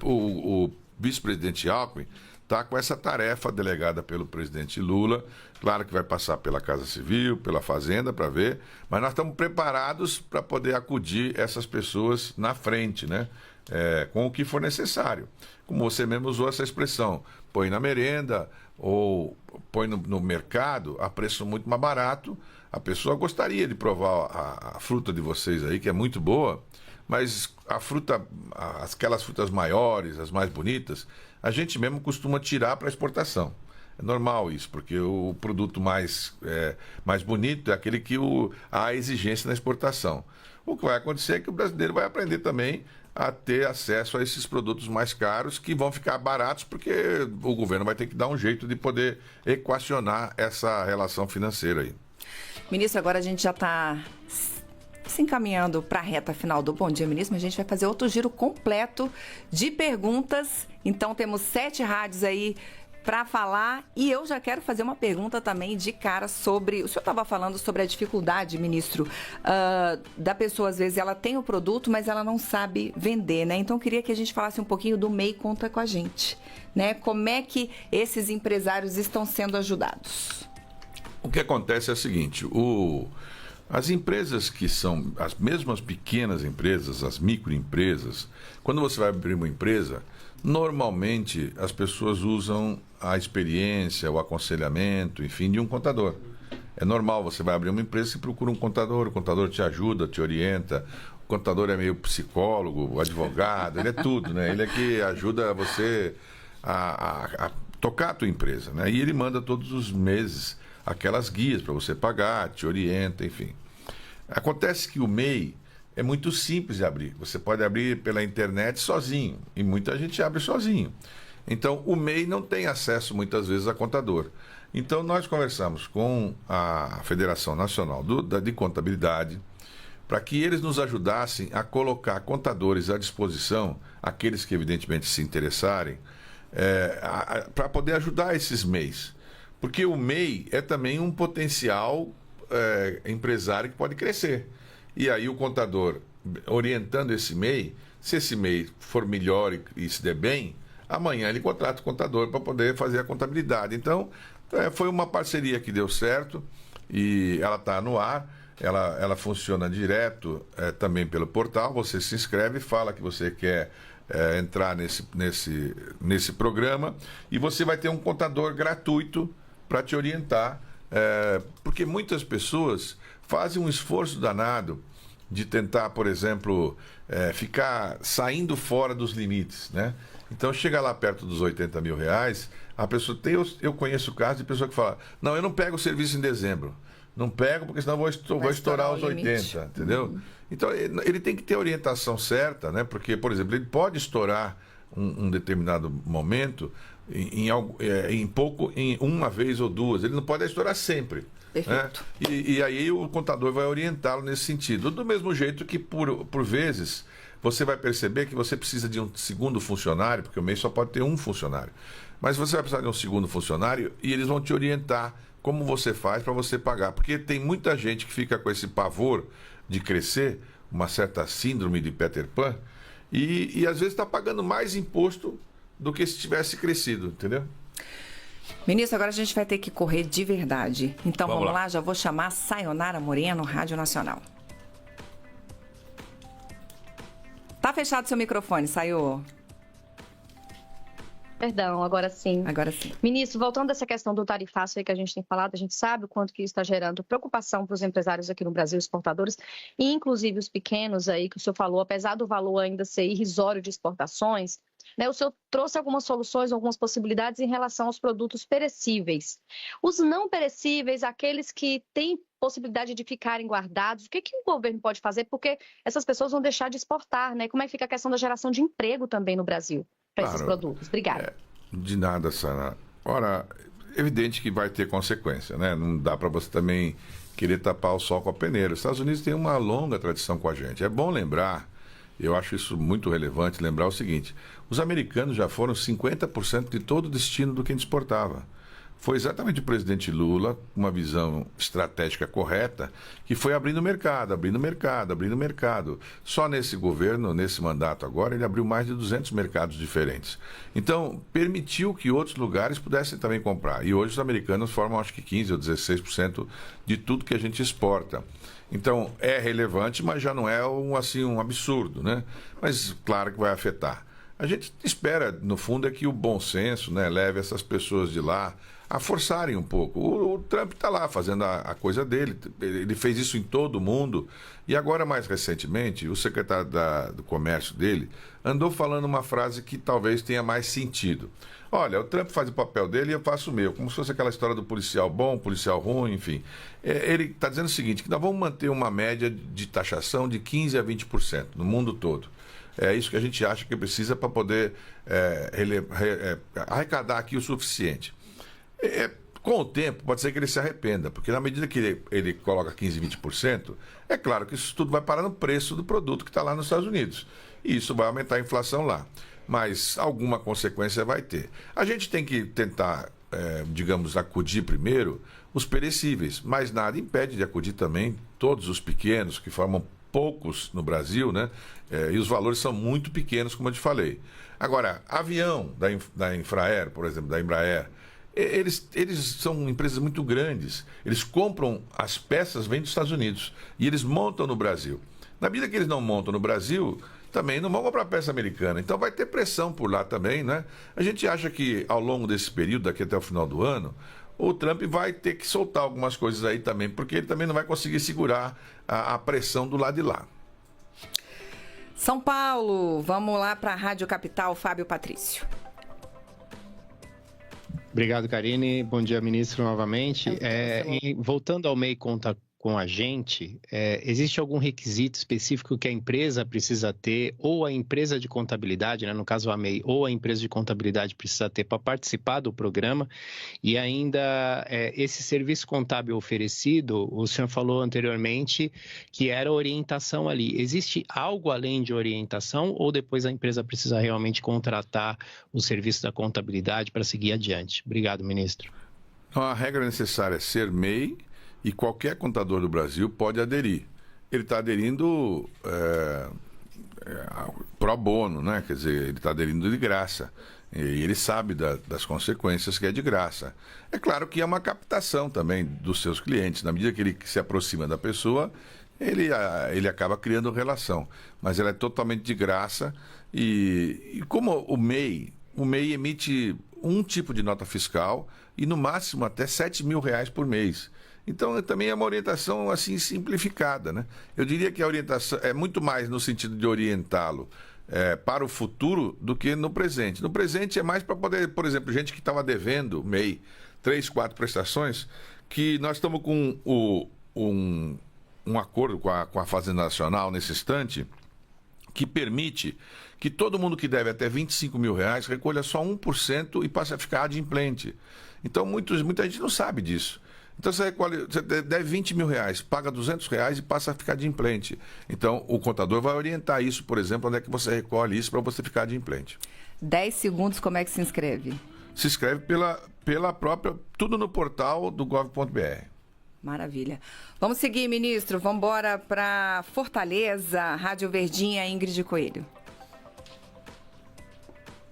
O vice-presidente Alckmin está com essa tarefa delegada pelo presidente Lula. Claro que vai passar pela Casa Civil, pela Fazenda, para ver, mas nós estamos preparados para poder acudir essas pessoas na frente, né? Com o que for necessário. Como você mesmo usou essa expressão, põe na merenda ou põe no mercado a preço muito mais barato. A pessoa gostaria de provar a fruta de vocês aí, que é muito boa, mas aquelas frutas maiores, as mais bonitas, a gente mesmo costuma tirar para exportação. É normal isso, porque o produto mais bonito é aquele que há exigência na exportação. O que vai acontecer é que o brasileiro vai aprender também a ter acesso a esses produtos mais caros, que vão ficar baratos, porque o governo vai ter que dar um jeito de poder equacionar essa relação financeira aí. Ministro, agora a gente já está se encaminhando para a reta final do Bom Dia, Ministro, mas a gente vai fazer outro giro completo de perguntas. Então, temos 7 rádios aí para falar, e eu já quero fazer uma pergunta também de cara sobre... O senhor estava falando sobre a dificuldade, ministro, da pessoa, às vezes, ela tem o produto, mas ela não sabe vender, né? Então, eu queria que a gente falasse um pouquinho do MEI Conta com a gente, né? Como é que esses empresários estão sendo ajudados? O que acontece é o seguinte, as empresas que são as mesmas pequenas empresas, as microempresas, quando você vai abrir uma empresa, normalmente as pessoas usam a experiência, o aconselhamento, enfim, de um contador. É normal, você vai abrir uma empresa e procura um contador, o contador te ajuda, te orienta, o contador é meio psicólogo, advogado, ele é tudo, né? Ele é que ajuda você a tocar a tua empresa, né? E ele manda todos os meses aquelas guias para você pagar, te orienta, enfim. Acontece que o MEI é muito simples de abrir. Você pode abrir pela internet sozinho, e muita gente abre sozinho. Então, o MEI não tem acesso, muitas vezes, a contador. Então, nós conversamos com a Federação Nacional de Contabilidade para que eles nos ajudassem a colocar contadores à disposição, aqueles que, evidentemente, se interessarem, para poder ajudar esses MEIs. Porque o MEI é também um potencial empresário que pode crescer. E aí o contador, orientando esse MEI, se esse MEI for melhor e se der bem, amanhã ele contrata o contador para poder fazer a contabilidade. Então, foi uma parceria que deu certo e ela está no ar, ela funciona direto também pelo portal, você se inscreve, fala que você quer entrar nesse programa e você vai ter um contador gratuito para te orientar, porque muitas pessoas fazem um esforço danado de tentar, por exemplo, ficar saindo fora dos limites, né? Então, chega lá perto dos R$80 mil, a pessoa eu conheço casos de pessoa que fala, não, eu não pego o serviço em dezembro, não pego porque senão vou estourar os 80, entendeu? Então, ele tem que ter a orientação certa, né? Porque, por exemplo, ele pode estourar um determinado momento em uma vez ou duas, ele não pode estourar sempre. Perfeito. E aí o contador vai orientá-lo nesse sentido. Do mesmo jeito que, por vezes, você vai perceber que você precisa de um segundo funcionário, porque o MEI só pode ter um funcionário. Mas você vai precisar de um segundo funcionário e eles vão te orientar como você faz para você pagar. Porque tem muita gente que fica com esse pavor de crescer, uma certa síndrome de Peter Pan, e às vezes está pagando mais imposto do que se tivesse crescido, entendeu? Ministro, agora a gente vai ter que correr de verdade. Então vamos lá, já vou chamar a Sayonara Moreno, Rádio Nacional. Tá fechado seu microfone, Sayo. Perdão, agora sim. Agora sim. Ministro, voltando a essa questão do tarifaço aí que a gente tem falado, a gente sabe o quanto que isso está gerando preocupação para os empresários aqui no Brasil, exportadores, e inclusive os pequenos aí, que o senhor falou, apesar do valor ainda ser irrisório de exportações, né, o senhor trouxe algumas soluções, algumas possibilidades em relação aos produtos perecíveis. Os não perecíveis, aqueles que têm possibilidade de ficarem guardados, o que o governo pode fazer? Porque essas pessoas vão deixar de exportar, né? Como é que fica a questão da geração de emprego também no Brasil para esses produtos? Obrigada. De nada, Sara. Ora, evidente que vai ter consequência, né? Não dá para você também querer tapar o sol com a peneira. Os Estados Unidos têm uma longa tradição com a gente. É bom lembrar, eu acho isso muito relevante, lembrar o seguinte: os americanos já foram 50% de todo o destino do que a gente exportava. Foi exatamente o presidente Lula, uma visão estratégica correta, que foi abrindo mercado, abrindo mercado, abrindo mercado. Só nesse governo, nesse mandato agora, ele abriu mais de 200 mercados diferentes. Então, permitiu que outros lugares pudessem também comprar. E hoje os americanos formam, acho que 15% ou 16% de tudo que a gente exporta. Então, é relevante, mas já não é um absurdo, né? Mas, claro que vai afetar. A gente espera, no fundo, é que o bom senso, né, leve essas pessoas de lá a forçarem um pouco. O Trump está lá fazendo a coisa dele, ele fez isso em todo o mundo, e agora, mais recentemente, o secretário do comércio dele andou falando uma frase que talvez tenha mais sentido. Olha, o Trump faz o papel dele e eu faço o meu, como se fosse aquela história do policial bom, policial ruim, enfim. Ele está dizendo o seguinte, que nós vamos manter uma média de taxação de 15% a 20% no mundo todo. É isso que a gente acha que precisa para poder arrecadar aqui o suficiente. Com o tempo, pode ser que ele se arrependa, porque na medida que ele coloca 15%, 20%, é claro que isso tudo vai parar no preço do produto que está lá nos Estados Unidos. E isso vai aumentar a inflação lá. Mas alguma consequência vai ter. A gente tem que tentar, digamos, acudir primeiro os perecíveis, mas nada impede de acudir também todos os pequenos, que formam poucos no Brasil, né? E os valores são muito pequenos, como eu te falei. Agora, avião da Infraero, por exemplo, da Embraer, eles são empresas muito grandes. Eles compram as peças, vêm dos Estados Unidos, e eles montam no Brasil. Na medida que eles não montam no Brasil, também não vão comprar peça americana. Então vai ter pressão por lá também, né? A gente acha que ao longo desse período, daqui até o final do ano, o Trump vai ter que soltar algumas coisas aí também, porque ele também não vai conseguir segurar a pressão do lado de lá. São Paulo, vamos lá para a Rádio Capital, Fábio Patrício. Obrigado, Karine. Bom dia, ministro, novamente. Voltando ao MEI Conta com a gente, existe algum requisito específico que a empresa precisa ter, ou a empresa de contabilidade, né, no caso a MEI, ou a empresa de contabilidade precisa ter para participar do programa? E ainda, esse serviço contábil oferecido, o senhor falou anteriormente que era orientação ali. Existe algo além de orientação, ou depois a empresa precisa realmente contratar o serviço da contabilidade para seguir adiante? Obrigado, ministro. Então, a regra necessária é ser MEI, e qualquer contador do Brasil pode aderir. Ele está aderindo pro bono, né? Quer dizer, ele está aderindo de graça. E ele sabe das consequências que é de graça. É claro que é uma captação também dos seus clientes. Na medida que ele se aproxima da pessoa, ele acaba criando relação. Mas ela é totalmente de graça. E como o MEI emite um tipo de nota fiscal e no máximo até R$7 mil por mês. Então, também é uma orientação assim simplificada, né? Eu diria que a orientação é muito mais no sentido de orientá-lo para o futuro do que no presente. No presente é mais para poder, por exemplo, gente que estava devendo MEI 3, 4 prestações, que nós estamos com um acordo com a Fazenda Nacional nesse instante, que permite que todo mundo que deve até R$25 mil recolha só 1% e passe a ficar adimplente. Então, muita gente não sabe disso. Então, você deve R$20 mil, paga R$200 e passa a ficar adimplente. Então, o contador vai orientar isso, por exemplo, onde é que você recolhe isso para você ficar adimplente. 10 segundos, como é que se inscreve? Se inscreve pela própria, tudo no portal do gov.br. Maravilha. Vamos seguir, ministro. Vamos embora para Fortaleza, Rádio Verdinha, Ingrid Coelho.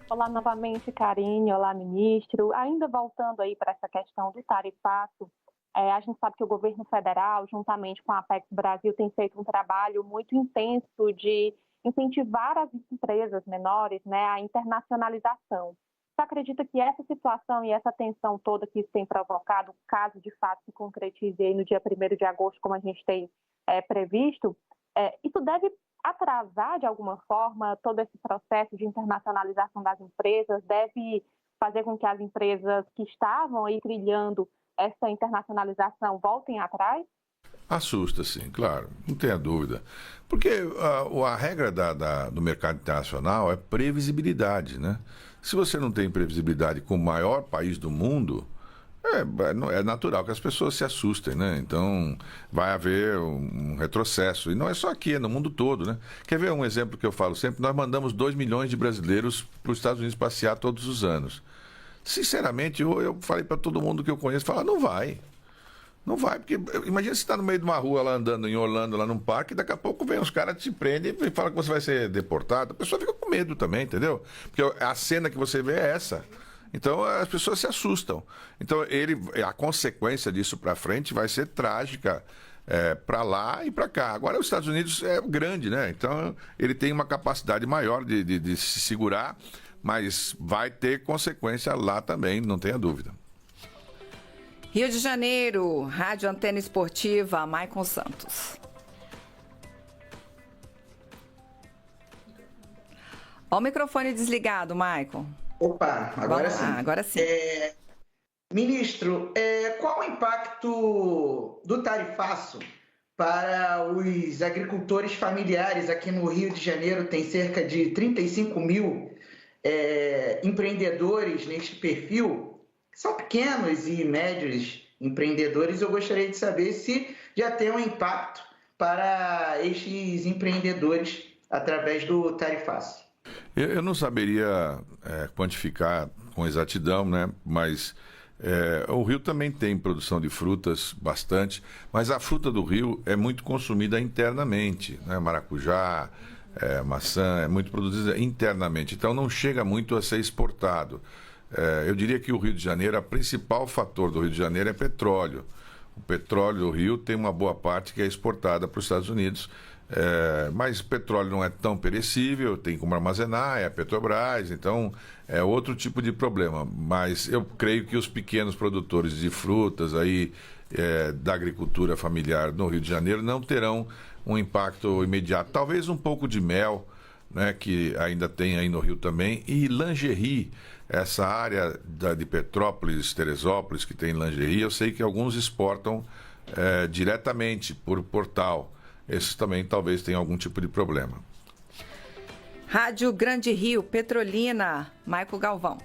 Olá novamente, Karine. Olá, ministro. Ainda voltando aí para essa questão do tarifaço, a gente sabe que o governo federal, juntamente com a Apex Brasil, tem feito um trabalho muito intenso de incentivar as empresas menores, né, à internacionalização. Você acredita que essa situação e essa tensão toda que isso tem provocado, caso de fato se concretize aí no dia 1º de agosto, como a gente tem previsto, isso deve atrasar de alguma forma todo esse processo de internacionalização das empresas, deve fazer com que as empresas que estavam aí trilhando essa internacionalização voltem atrás? Assusta, sim, claro, não tenha dúvida. Porque a regra do mercado internacional é previsibilidade, né? Se você não tem previsibilidade com o maior país do mundo, é natural que as pessoas se assustem, né? Então, vai haver um retrocesso. E não é só aqui, é no mundo todo, né? Quer ver um exemplo que eu falo sempre? Nós mandamos 2 milhões de brasileiros para os Estados Unidos passear todos os anos. Sinceramente, eu falei para todo mundo que eu conheço, não vai. Não vai, porque imagina você está no meio de uma rua lá andando em Orlando, lá num parque, e daqui a pouco vem uns caras, te prendem e falam que você vai ser deportado. A pessoa fica com medo também, entendeu? Porque a cena que você vê é essa. Então as pessoas se assustam. Então a consequência disso para frente vai ser trágica para lá e para cá. Agora, os Estados Unidos é grande, né? Então, ele tem uma capacidade maior de se segurar, mas vai ter consequência lá também, não tenha dúvida. Rio de Janeiro, Rádio Antena Esportiva, Maicon Santos. Ó o microfone desligado, Maicon. Opa, agora sim. Agora sim. Ministro, qual o impacto do tarifaço para os agricultores familiares aqui no Rio de Janeiro? Tem cerca de 35 mil empreendedores neste perfil, que são pequenos e médios empreendedores. Eu gostaria de saber se já tem um impacto para estes empreendedores através do tarifaço. Eu não saberia quantificar com exatidão, né? Mas o Rio também tem produção de frutas bastante, mas a fruta do Rio é muito consumida internamente, né? Maracujá, maçã, é muito produzida internamente, então não chega muito a ser exportado. Eu diria que o Rio de Janeiro, o principal fator do Rio de Janeiro é petróleo. O petróleo do Rio tem uma boa parte que é exportada para os Estados Unidos. Mas o petróleo não é tão perecível, tem como armazenar, é a Petrobras, então é outro tipo de problema. Mas eu creio que os pequenos produtores de frutas aí, da agricultura familiar no Rio de Janeiro não terão um impacto imediato. Talvez um pouco de mel, né, que ainda tem aí no Rio também, e lingerie, essa área de Petrópolis, Teresópolis, que tem lingerie, eu sei que alguns exportam diretamente por portal. Esses também talvez tenham algum tipo de problema. Rádio Grande Rio, Petrolina, Maico Galvão.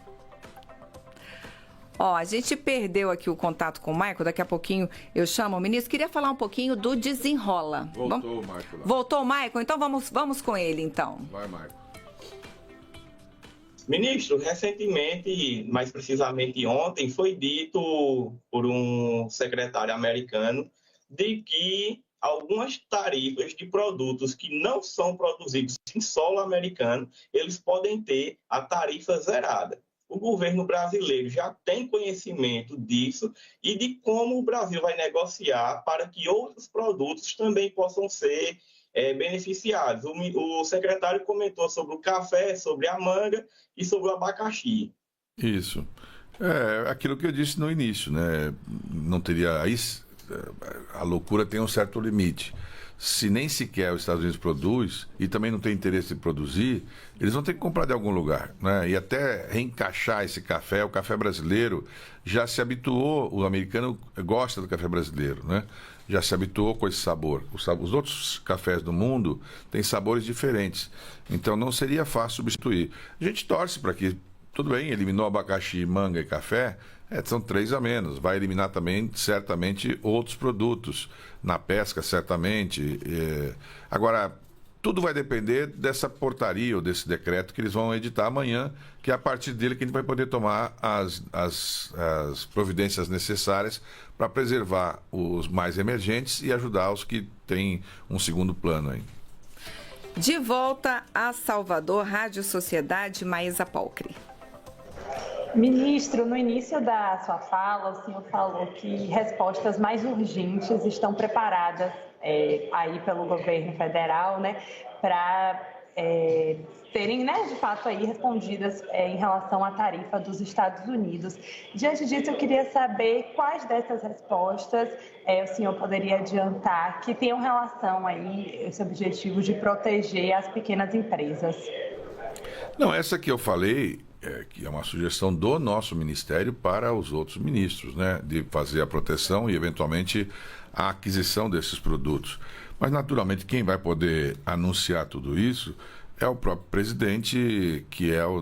A gente perdeu aqui o contato com o Maico, daqui a pouquinho eu chamo o ministro. Queria falar um pouquinho do Desenrola. Voltou o Maico lá. Voltou o Maico? Então vamos com ele, então. Vai, Maico. Ministro, recentemente, mais precisamente ontem, foi dito por um secretário americano de que algumas tarifas de produtos que não são produzidos em solo americano, eles podem ter a tarifa zerada. O governo brasileiro já tem conhecimento disso e de como o Brasil vai negociar para que outros produtos também possam ser beneficiados. O secretário comentou sobre o café, sobre a manga e sobre o abacaxi. Isso. Aquilo que eu disse no início, né? Não teria... A loucura tem um certo limite. Se nem sequer os Estados Unidos produz e também não tem interesse em produzir, eles vão ter que comprar de algum lugar, né? E até reencaixar esse café, o café brasileiro já se habituou, o americano gosta do café brasileiro, né? Já se habituou com esse sabor. Os outros cafés do mundo têm sabores diferentes, então não seria fácil substituir. A gente torce para que, tudo bem, eliminou abacaxi, manga e café, são 3 a menos. Vai eliminar também, certamente, outros produtos. Na pesca, certamente. Agora, tudo vai depender dessa portaria ou desse decreto que eles vão editar amanhã, que é a partir dele que a gente vai poder tomar as providências necessárias para preservar os mais emergentes e ajudar os que têm um segundo plano aí. De volta a Salvador, Rádio Sociedade, Maísa Polcri. Ministro, no início da sua fala, o senhor falou que respostas mais urgentes estão preparadas aí pelo governo federal, né, para serem, né, de fato, aí respondidas em relação à tarifa dos Estados Unidos. Diante disso, eu queria saber quais dessas respostas o senhor poderia adiantar que tenham relação aí, esse objetivo de proteger as pequenas empresas. Não, essa que eu falei, que é uma sugestão do nosso ministério para os outros ministros, né, de fazer a proteção e, eventualmente, a aquisição desses produtos. Mas, naturalmente, quem vai poder anunciar tudo isso é o próprio presidente, que é o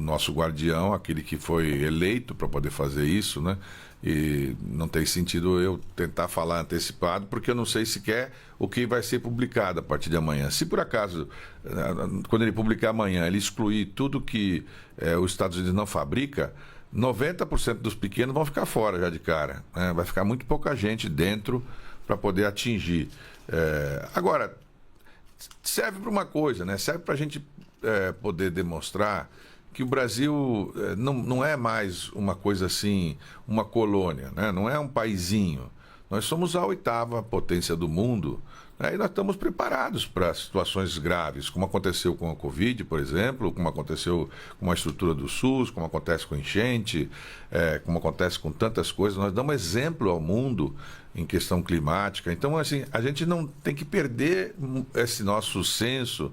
nosso guardião, aquele que foi eleito para poder fazer isso, né? E não tem sentido eu tentar falar antecipado, porque eu não sei sequer o que vai ser publicado a partir de amanhã. Se por acaso, quando ele publicar amanhã, ele excluir tudo que os Estados Unidos não fabrica, 90% dos pequenos vão ficar fora já de cara, né? Vai ficar muito pouca gente dentro para poder atingir. Agora, serve para uma coisa, né? Serve para a gente poder demonstrar que o Brasil não é mais uma coisa assim, uma colônia, né? Não é um paizinho. Nós somos a 8ª potência do mundo, né? E nós estamos preparados para situações graves, como aconteceu com a Covid, por exemplo, como aconteceu com a estrutura do SUS, como acontece com enchente, como acontece com tantas coisas. Nós damos exemplo ao mundo em questão climática. Então, assim, a gente não tem que perder esse nosso senso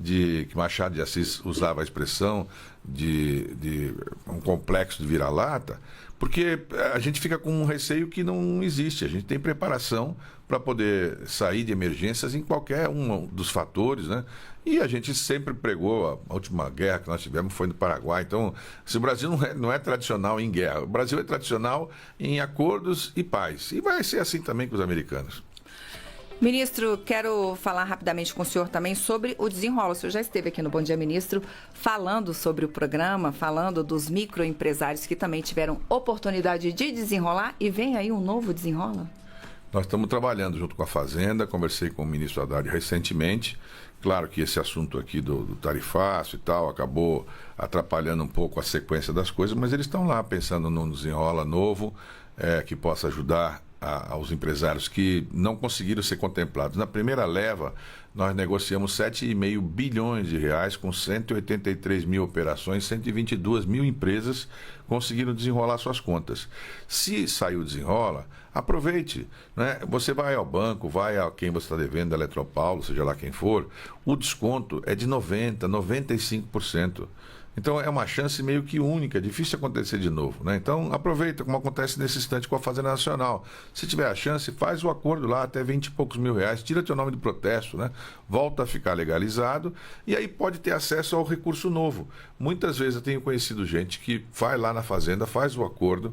que Machado de Assis usava a expressão de um complexo de vira-lata, porque a gente fica com um receio que não existe. A gente tem preparação para poder sair de emergências em qualquer um dos fatores, né? E a gente sempre pregou, a última guerra que nós tivemos foi no Paraguai. Então, se o Brasil não é tradicional em guerra, o Brasil é tradicional em acordos e paz. E vai ser assim também com os americanos. Ministro, quero falar rapidamente com o senhor também sobre o Desenrola. O senhor já esteve aqui no Bom Dia Ministro falando sobre o programa, falando dos microempresários que também tiveram oportunidade de desenrolar, e vem aí um novo Desenrola? Nós estamos trabalhando junto com a Fazenda, conversei com o ministro Haddad recentemente. Claro que esse assunto aqui do tarifaço e tal acabou atrapalhando um pouco a sequência das coisas, mas eles estão lá pensando num Desenrola novo que possa ajudar aos empresários que não conseguiram ser contemplados. Na primeira leva, nós negociamos 7,5 bilhões de reais com 183 mil operações, 122 mil empresas conseguiram desenrolar suas contas. Se saiu Desenrola, aproveite, né? Você vai ao banco, vai a quem você está devendo, da Eletropaulo, seja lá quem for, o desconto é de 90%, 95%. Então é uma chance meio que única, difícil acontecer de novo, né? Então aproveita, como acontece nesse instante com a Fazenda Nacional. Se tiver a chance, faz o acordo lá até 20 e poucos mil reais, tira teu nome de protesto, né? Volta a ficar legalizado e aí pode ter acesso ao recurso novo. Muitas vezes eu tenho conhecido gente que vai lá na Fazenda, faz o acordo,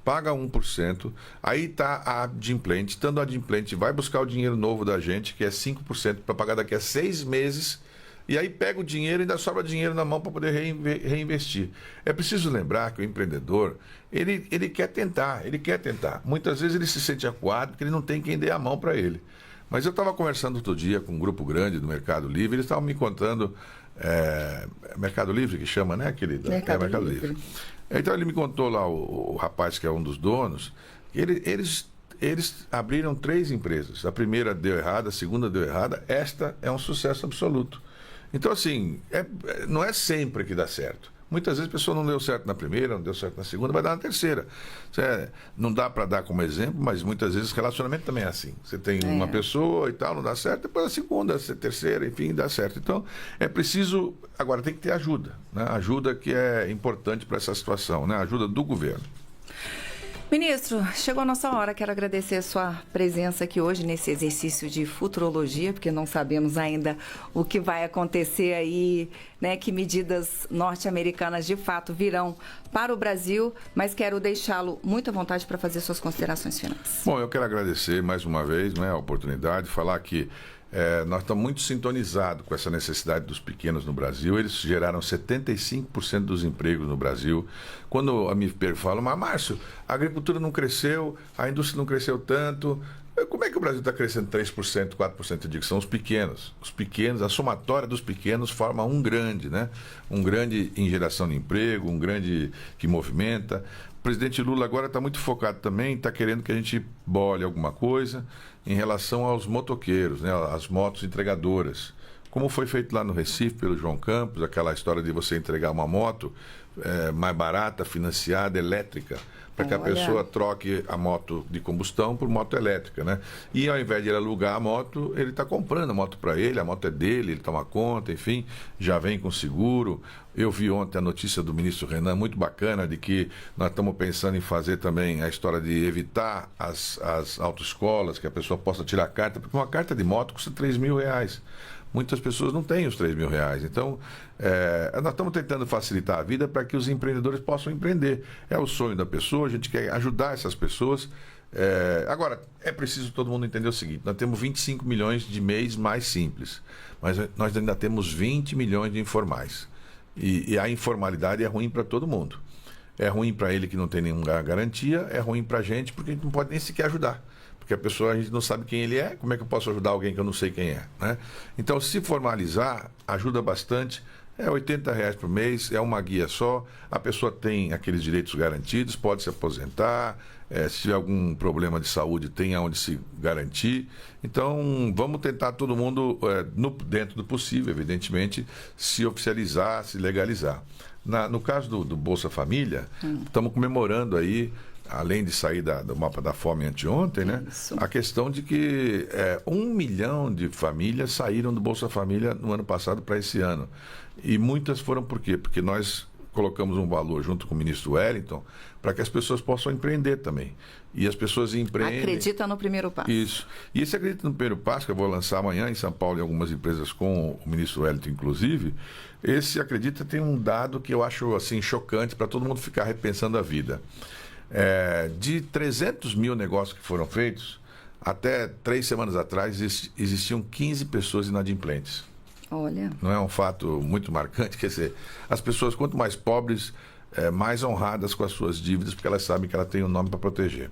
paga 1%, aí está a adimplente, estando a adimplente, vai buscar o dinheiro novo da gente, que é 5%, para pagar daqui a 6 meses. E aí pega o dinheiro e ainda sobra dinheiro na mão para poder reinvestir. É preciso lembrar que o empreendedor, ele quer tentar. Muitas vezes ele se sente acuado porque ele não tem quem dê a mão para ele. Mas eu estava conversando outro dia com um grupo grande do Mercado Livre, eles estavam me contando, Mercado Livre que chama, né? Mercado Livre. Então ele me contou lá, o rapaz que é um dos donos, que eles abriram 3 empresas. A primeira deu errado, a segunda deu errada, esta é um sucesso absoluto. Então, assim, não é sempre que dá certo. Muitas vezes a pessoa não deu certo na primeira, não deu certo na segunda, vai dar na terceira. Não dá para dar como exemplo, mas muitas vezes relacionamento também é assim. Você tem uma pessoa e tal, não dá certo, depois a segunda, a terceira, enfim, dá certo. Então, é preciso... Agora, tem que ter ajuda, né? Ajuda que é importante para essa situação, né? Ajuda do governo. Ministro, chegou a nossa hora. Quero agradecer a sua presença aqui hoje nesse exercício de futurologia, porque não sabemos ainda o que vai acontecer aí, né? Que medidas norte-americanas de fato virão para o Brasil, mas quero deixá-lo muito à vontade para fazer suas considerações finais. Bom, eu quero agradecer mais uma vez, né, a oportunidade de falar que nós estamos muito sintonizados com essa necessidade dos pequenos no Brasil. Eles geraram 75% dos empregos no Brasil. Quando me falam, mas Márcio, a agricultura não cresceu, a indústria não cresceu tanto, como é que o Brasil está crescendo 3%, 4%? Eu digo, são os pequenos. Os pequenos, a somatória dos pequenos forma um grande, né? Um grande em geração de emprego, um grande que movimenta. O presidente Lula agora está muito focado também, está querendo que a gente bole alguma coisa em relação aos motoqueiros, né, as motos entregadoras. Como foi feito lá no Recife pelo João Campos, aquela história de você entregar uma moto mais barata, financiada, elétrica, para que a pessoa troque a moto de combustão por moto elétrica, né? E ao invés de ele alugar a moto, ele está comprando a moto para ele, a moto é dele, ele toma conta, enfim, já vem com seguro. Eu vi ontem a notícia do ministro Renan, muito bacana, de que nós estamos pensando em fazer também a história de evitar as autoescolas, que a pessoa possa tirar carta, porque uma carta de moto custa R$3.000. Muitas pessoas não têm os R$3.000. Então, nós estamos tentando facilitar a vida para que os empreendedores possam empreender. É o sonho da pessoa, a gente quer ajudar essas pessoas. Agora, é preciso todo mundo entender o seguinte: nós temos 25 milhões de MEIs mais simples, mas nós ainda temos 20 milhões de informais. E a informalidade é ruim para todo mundo. É ruim para ele que não tem nenhuma garantia, é ruim para a gente porque a gente não pode nem sequer ajudar. Porque a pessoa, a gente não sabe quem ele é, como é que eu posso ajudar alguém que eu não sei quem é, né? Então, se formalizar, ajuda bastante é R$80 por mês, é uma guia só, a pessoa tem aqueles direitos garantidos, pode se aposentar, se tiver algum problema de saúde, tem aonde se garantir. Então, vamos tentar todo mundo, dentro do possível, evidentemente, se oficializar, se legalizar. No caso do Bolsa Família, estamos comemorando aí, além de sair do mapa da fome anteontem, né? A questão de que 1 milhão de famílias saíram do Bolsa Família no ano passado para esse ano. E muitas foram por quê? Porque nós colocamos um valor junto com o ministro Wellington para que as pessoas possam empreender também. E as pessoas empreendem... Acredita no primeiro passo. Isso. E esse Acredita no Primeiro Passo, que eu vou lançar amanhã em São Paulo, em algumas empresas com o ministro Wellington, inclusive, esse Acredita tem um dado que eu acho assim chocante para todo mundo ficar repensando a vida. De 300 mil negócios que foram feitos, até 3 semanas atrás existiam 15 pessoas inadimplentes. Olha. Não é um fato muito marcante? Quer dizer, as pessoas, quanto mais pobres, mais honradas com as suas dívidas, porque elas sabem que ela tem um nome para proteger.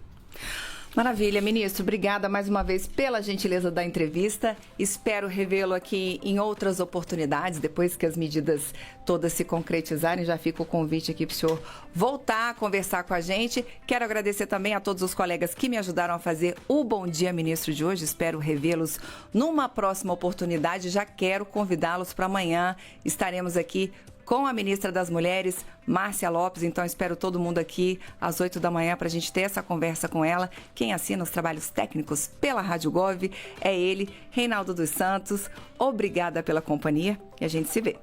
Maravilha, ministro. Obrigada mais uma vez pela gentileza da entrevista. Espero revê-lo aqui em outras oportunidades, depois que as medidas todas se concretizarem. Já fica o convite aqui para o senhor voltar a conversar com a gente. Quero agradecer também a todos os colegas que me ajudaram a fazer o Bom Dia Ministro de hoje. Espero revê-los numa próxima oportunidade. Já quero convidá-los para amanhã. Estaremos aqui com a ministra das Mulheres, Márcia Lopes. Então, espero todo mundo aqui às 8 da manhã para a gente ter essa conversa com ela. Quem assina os trabalhos técnicos pela Rádio Gov é ele, Reinaldo dos Santos. Obrigada pela companhia e a gente se vê.